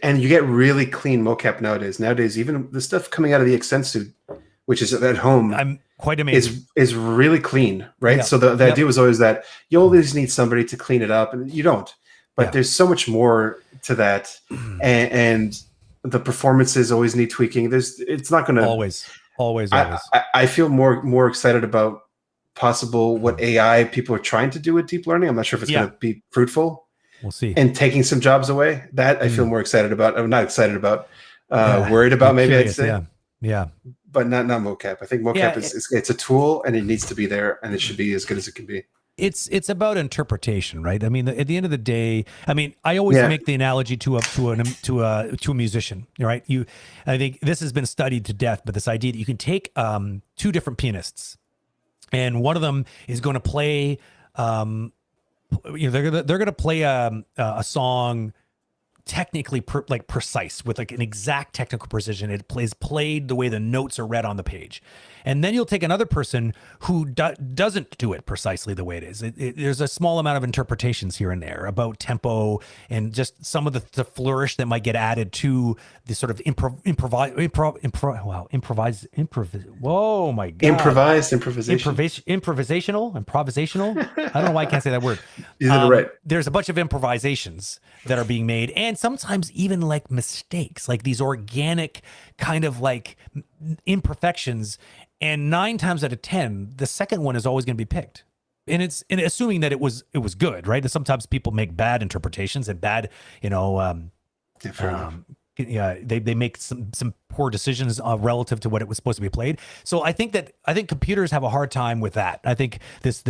Speaker 2: And you get really clean mocap nowadays. Nowadays, even the stuff coming out of the Extend suit, which is at home,
Speaker 1: I'm quite amazed,
Speaker 2: is really clean, right?
Speaker 1: Yeah.
Speaker 2: So the idea was always that you always need somebody to clean it up, and you don't. But there's so much more to that, and The performances always need tweaking. It's not going to
Speaker 1: always.
Speaker 2: I feel more excited about possible what AI people are trying to do with deep learning. I'm not sure if it's going to be fruitful.
Speaker 1: We'll see.
Speaker 2: And taking some jobs away. That I feel more excited about. I'm not excited about. Worried about, maybe
Speaker 1: curious,
Speaker 2: I'd say.
Speaker 1: Yeah.
Speaker 2: But not mocap. I think mocap it's a tool, and it needs to be there, and it should be as good as it can be.
Speaker 1: It's about interpretation, right? I mean, at the end of the day, I mean, I always make the analogy to a musician, right? I think this has been studied to death, but this idea that you can take two different pianists, and one of them is going to play, they're gonna play a song technically precise with like an exact technical precision. It plays played the way the notes are read on the page. And then you'll take another person who doesn't do it precisely the way it is. There's a small amount of interpretations here and there about tempo and just some of the flourish that might get added to the sort of improvisational. I don't know why I can't say that word.
Speaker 2: Right.
Speaker 1: There's a bunch of improvisations that are being made, and sometimes even like mistakes, like these organic kind of like imperfections. And 9 times out of 10, the second one is always going to be picked. And assuming that it was good, right? And sometimes people make bad interpretations and bad, they make some poor decisions relative to what it was supposed to be played. So I think computers have a hard time with that. I think this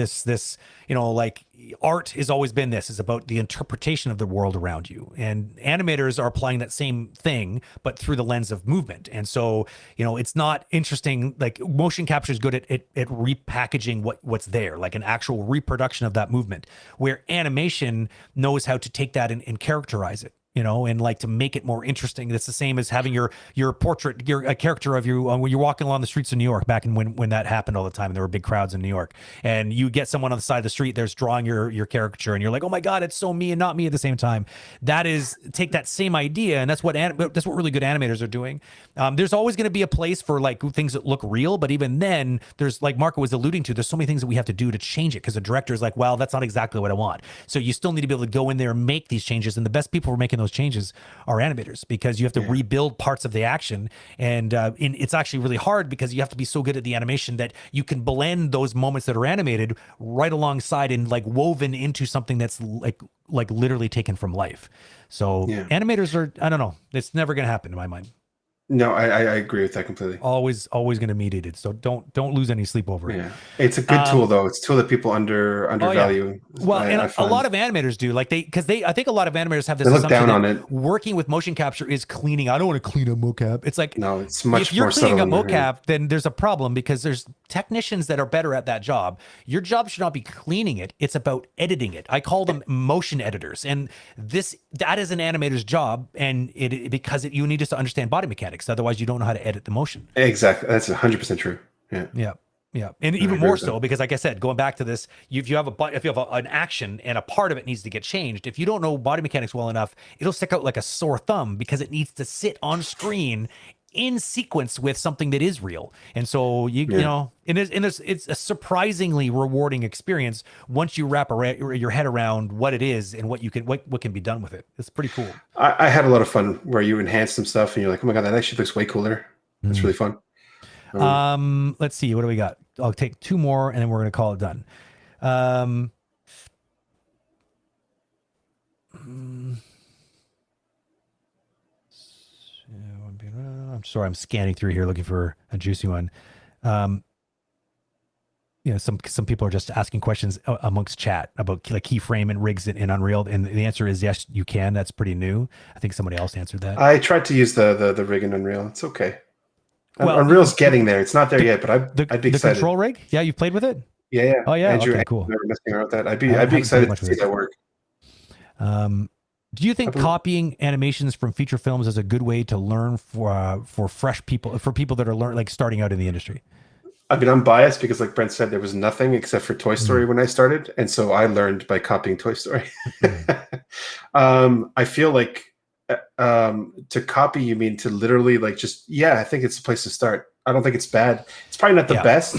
Speaker 1: like art has always been is about the interpretation of the world around you, and animators are applying that same thing but through the lens of movement. And so it's not interesting, like motion capture is good at repackaging what's there, like an actual reproduction of that movement, where animation knows how to take that and characterize it, and like to make it more interesting. That's the same as having your portrait, a character of you when you're walking along the streets of New York back in when that happened all the time, and there were big crowds in New York, and you get someone on the side of the street there's drawing your caricature, and you're like, oh my God, it's so me and not me at the same time. That is, take that same idea, and that's what really good animators are doing. There's always going to be a place for like things that look real, but even then there's, like Marco was alluding to, there's so many things that we have to do to change it, because the director is like, well, that's not exactly what I want. So you still need to be able to go in there and make these changes, and the best people for making those changes are animators, because you have to rebuild parts of the action, and it's actually really hard because you have to be so good at the animation that you can blend those moments that are animated right alongside and like woven into something that's like literally taken from life. So animators are, I don't know, it's never going to happen in my mind.
Speaker 2: No, I agree with that completely.
Speaker 1: Always going to mediate it. So don't lose any sleep over it.
Speaker 2: Yeah, it's a good tool though. It's a tool that people undervalue.
Speaker 1: Well, and a lot of animators do, like I think a lot of animators have this
Speaker 2: they look
Speaker 1: assumption
Speaker 2: down on
Speaker 1: that
Speaker 2: it.
Speaker 1: Working with motion capture is cleaning. I don't want to clean up mocap. It's like,
Speaker 2: no, it's much
Speaker 1: if you're
Speaker 2: more
Speaker 1: cleaning up
Speaker 2: subtle
Speaker 1: mocap, then there's a problem, because there's technicians that are better at that job. Your job should not be cleaning it. It's about editing it. I call them motion editors, and that is an animator's job, and because you need to understand body mechanics. Otherwise, you don't know how to edit the motion.
Speaker 2: Exactly. That's 100% true.
Speaker 1: Yeah. And even more so, because like I said, going back to this, if you have an action and a part of it needs to get changed, if you don't know body mechanics well enough, it'll stick out like a sore thumb, because it needs to sit on screen in sequence with something that is real. And so it's a surprisingly rewarding experience once you wrap your head around what it is and what can be done with it. It's pretty cool.
Speaker 2: I had a lot of fun where you enhance some stuff and you're like, oh my God, that actually looks way cooler. It's really fun.
Speaker 1: Let's see, what do we got? I'll take 2 more and then we're going to call it done. I'm sorry, I'm scanning through here looking for a juicy one. Some people are just asking questions amongst chat about like keyframe and rigs in Unreal, and the answer is yes, you can. That's pretty new. I think somebody else answered that.
Speaker 2: I tried to use the rig in Unreal. It's okay. Well, Unreal's getting there. It's not there yet, but I'd be excited.
Speaker 1: The control rig? Yeah, you've played with it?
Speaker 2: Yeah.
Speaker 1: Oh yeah.
Speaker 2: Andrew,
Speaker 1: okay, cool.
Speaker 2: Never messing around with that. I'd be excited to see that work.
Speaker 1: Do you think copying animations from feature films is a good way to learn for fresh people, for people that are starting out in the industry?
Speaker 2: I mean, I'm biased because, like Brent said, there was nothing except for Toy Story when I started, and so I learned by copying Toy Story. I feel like to copy, you mean to literally I think it's a place to start. I don't think it's bad. It's probably not the best,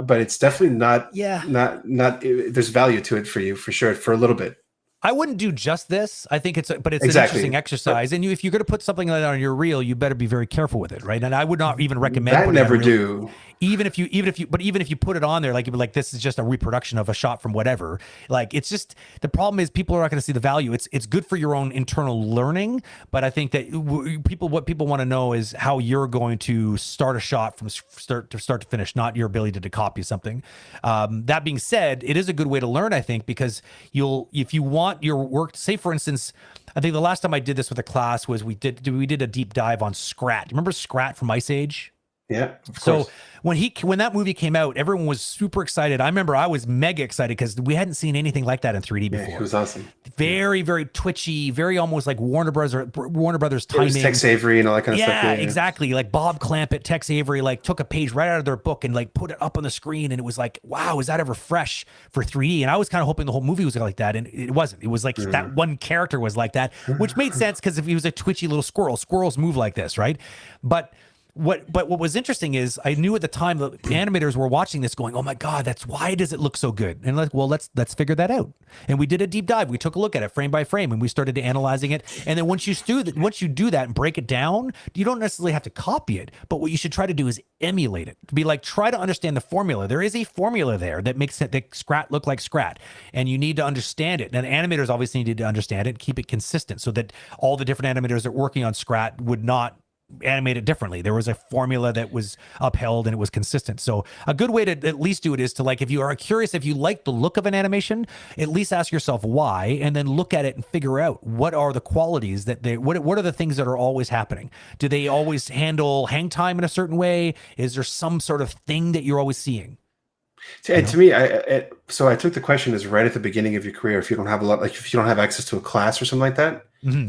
Speaker 2: but it's definitely not. Yeah. Not. There's value to it for you for sure for a little bit.
Speaker 1: I wouldn't do just this. I think but it's an interesting
Speaker 2: Exactly. But
Speaker 1: exercise. And if you're going to put something like that on your reel, you better be very careful with it, right? And I would not even recommend
Speaker 2: that
Speaker 1: putting it on a
Speaker 2: never
Speaker 1: reel.
Speaker 2: do.
Speaker 1: Even if you put it on there, like this is just a reproduction of a shot from whatever. Like it's just, the problem is people are not going to see the value. It's good for your own internal learning, but I think that what people want to know is how you're going to start a shot from start to finish, not your ability to copy something. That being said, it is a good way to learn, I think, because if you want your work, say for instance, I think the last time I did this with a class was we did a deep dive on Scrat. Remember Scrat from Ice Age?
Speaker 2: Yeah, of
Speaker 1: So
Speaker 2: course.
Speaker 1: when that movie came out, everyone was super excited. I remember I was mega excited because we hadn't seen anything like that in 3D
Speaker 2: Yeah, it
Speaker 1: before.
Speaker 2: was awesome.
Speaker 1: Very, very twitchy, very almost like Warner Brothers
Speaker 2: It was
Speaker 1: timing.
Speaker 2: Tex Avery and all that kind of stuff.
Speaker 1: Yeah, exactly. Like Bob Clampett, Tex Avery, like took a page right out of their book and like put it up on the screen, and it was like, wow, is that ever fresh for 3D? And I was kind of hoping the whole movie was like that, and it wasn't. It was like that one character was like that, which made sense because if he was a twitchy little squirrel, squirrels move like this, right? But what was interesting is I knew at the time the animators were watching this going, oh my God, why does it look so good? And like, well, let's figure that out. And we did a deep dive. We took a look at it frame by frame and we started analyzing it. And then once you do that and break it down, you don't necessarily have to copy it, but what you should try to do is emulate it. Be like, try to understand the formula. There is a formula there that makes that Scrat look like Scrat, and you need to understand it. And animators obviously need to understand it, keep it consistent so that all the different animators that are working on Scrat would not animate it differently. There was a formula that was upheld and it was consistent. So a good way to at least do it is to, like, if you are curious, if you like the look of an animation, at least ask yourself why, and then look at it and figure out what are the qualities that what are the things that are always happening. Do they always handle hang time in a certain way? Is there some sort of thing that you're always seeing?
Speaker 2: And to me, so I took the question as right at the beginning of your career. If you don't have if you don't have access to a class or something like that,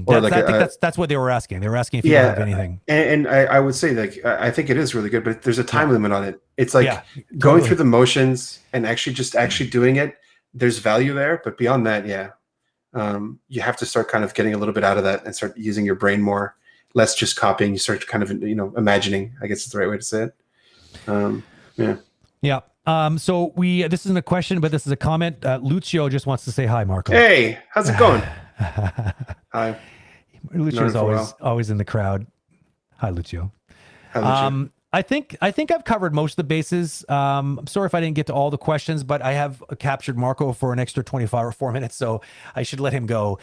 Speaker 2: or
Speaker 1: I think that's what they were asking. They were asking if you don't have anything.
Speaker 2: And I would say, like, I think it is really good, but there's a time limit on it. It's like going
Speaker 1: totally
Speaker 2: through the motions and actually doing it. There's value there, but beyond that, you have to start kind of getting a little bit out of that and start using your brain more, less just copying. You start kind of imagining. I guess is the right way to say it.
Speaker 1: Yeah. So this isn't a question, but this is a comment. Lucio just wants to say hi, Marco.
Speaker 2: Hey, how's it going? Hi.
Speaker 1: Lucio's always in the crowd. Hi, Lucio.
Speaker 2: Hi, Lucio.
Speaker 1: I think I've covered most of the bases. I'm sorry if I didn't get to all the questions, but I have captured Marco for an extra 25 or 4 minutes, so I should let him go.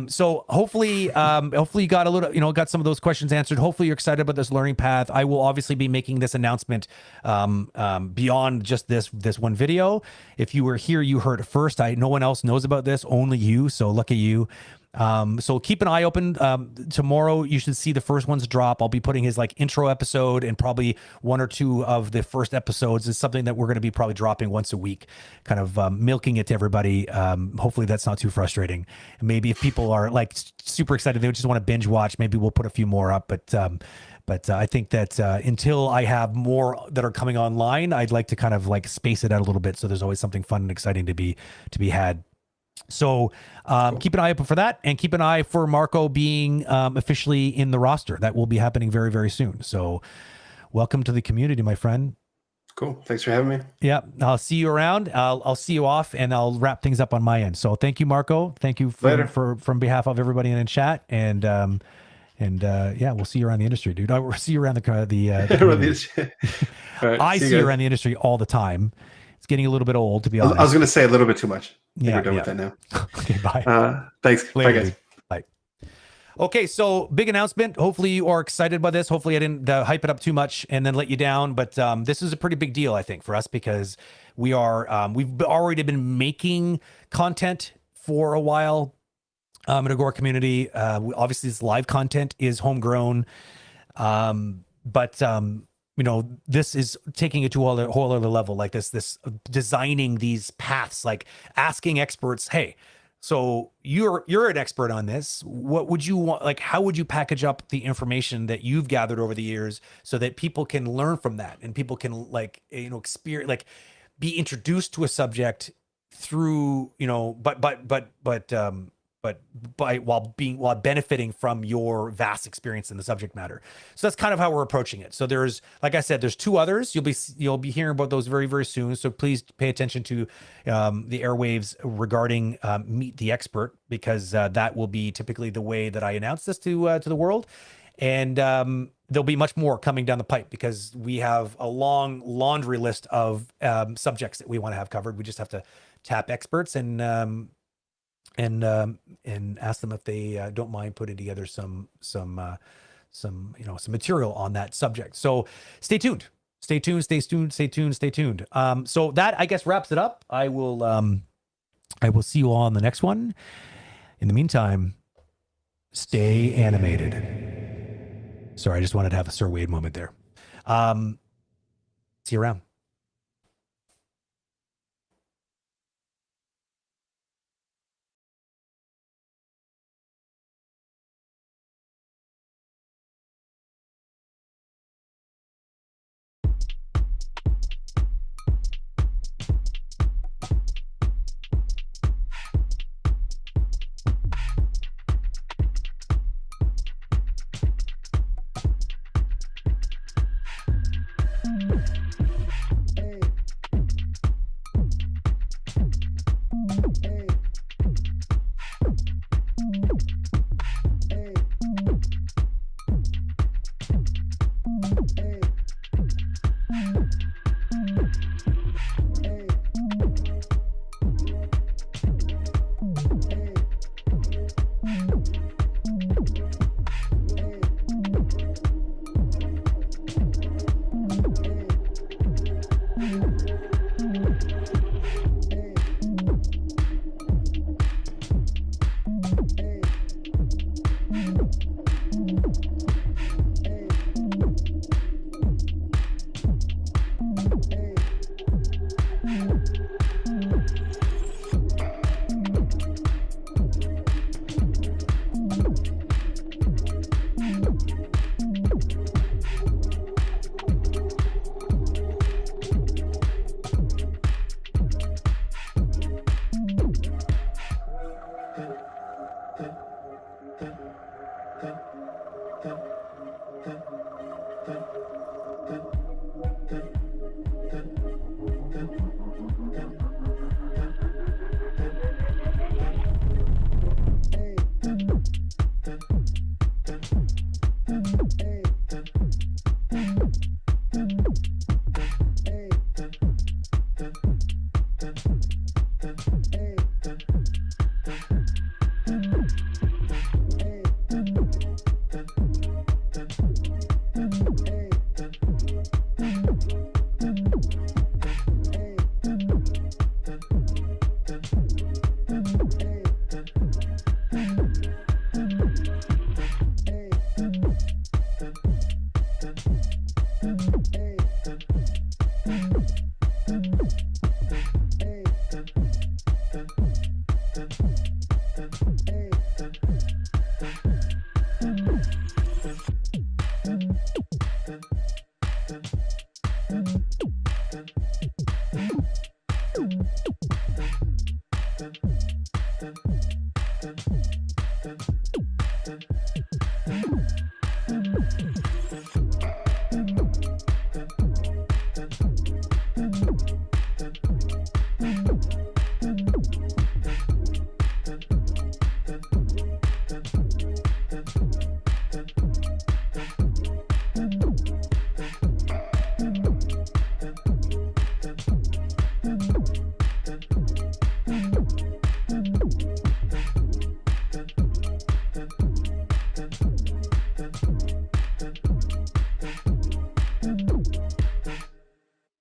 Speaker 1: So hopefully you got a little, got some of those questions answered. Hopefully you're excited about this learning path. I will obviously be making this announcement beyond just this one video. If you were here, you heard it first. No one else knows about this, only you. So lucky you. So keep an eye open. Tomorrow you should see the first ones drop. I'll be putting his intro episode, and probably 1 or 2 of the first episodes is something that we're going to be probably dropping once a week, kind of milking it to everybody. Hopefully that's not too frustrating. And maybe if people are super excited, they just want to binge watch, maybe we'll put a few more up. But I think that until I have more that are coming online, I'd like to kind of space it out a little bit, so there's always something fun and exciting to be had. So keep an eye open for that, and keep an eye for Marco being officially in the roster. That will be happening very, very soon. So welcome to the community, my friend.
Speaker 2: Cool. Thanks for having me.
Speaker 1: Yeah. I'll see you around. I'll see you off, and I'll wrap things up on my end. So thank you, Marco. Thank you from behalf of everybody in chat. And we'll see you around the industry, dude. We'll see you around the
Speaker 2: right,
Speaker 1: I see you around the industry all the time. It's getting a little bit old, to be honest.
Speaker 2: I was going to say a little bit too much.
Speaker 1: Yeah,
Speaker 2: we're done with that now.
Speaker 1: Okay, bye.
Speaker 2: Thanks.
Speaker 1: Later,
Speaker 2: bye, guys.
Speaker 1: dude. Bye. Okay, so big announcement. Hopefully you are excited by this. Hopefully I didn't hype it up too much and then let you down. But this is a pretty big deal, I think, for us, because we've already been making content for a while at Agora Community. Obviously, this live content is homegrown, but this is taking it to a whole other level, like this designing these paths, like asking experts, hey, so you're an expert on this. What would you want? How would you package up the information that you've gathered over the years so that people can learn from that, and people can experience, be introduced to a subject through, but while benefiting from your vast experience in the subject matter. So that's kind of how we're approaching it. So there's, like I said, there's 2 others. You'll be hearing about those very, very soon. So please pay attention to the airwaves regarding Meet the Expert, because that will be typically the way that I announce this to the world. And there'll be much more coming down the pipe, because we have a long laundry list of subjects that we want to have covered. We just have to tap experts and ask them if they don't mind putting together some material on that subject. So stay tuned. So that, I guess, wraps it up. I will see you all on the next one. In the meantime, stay animated. Sorry, I just wanted to have a Sir Wade moment there. See you around.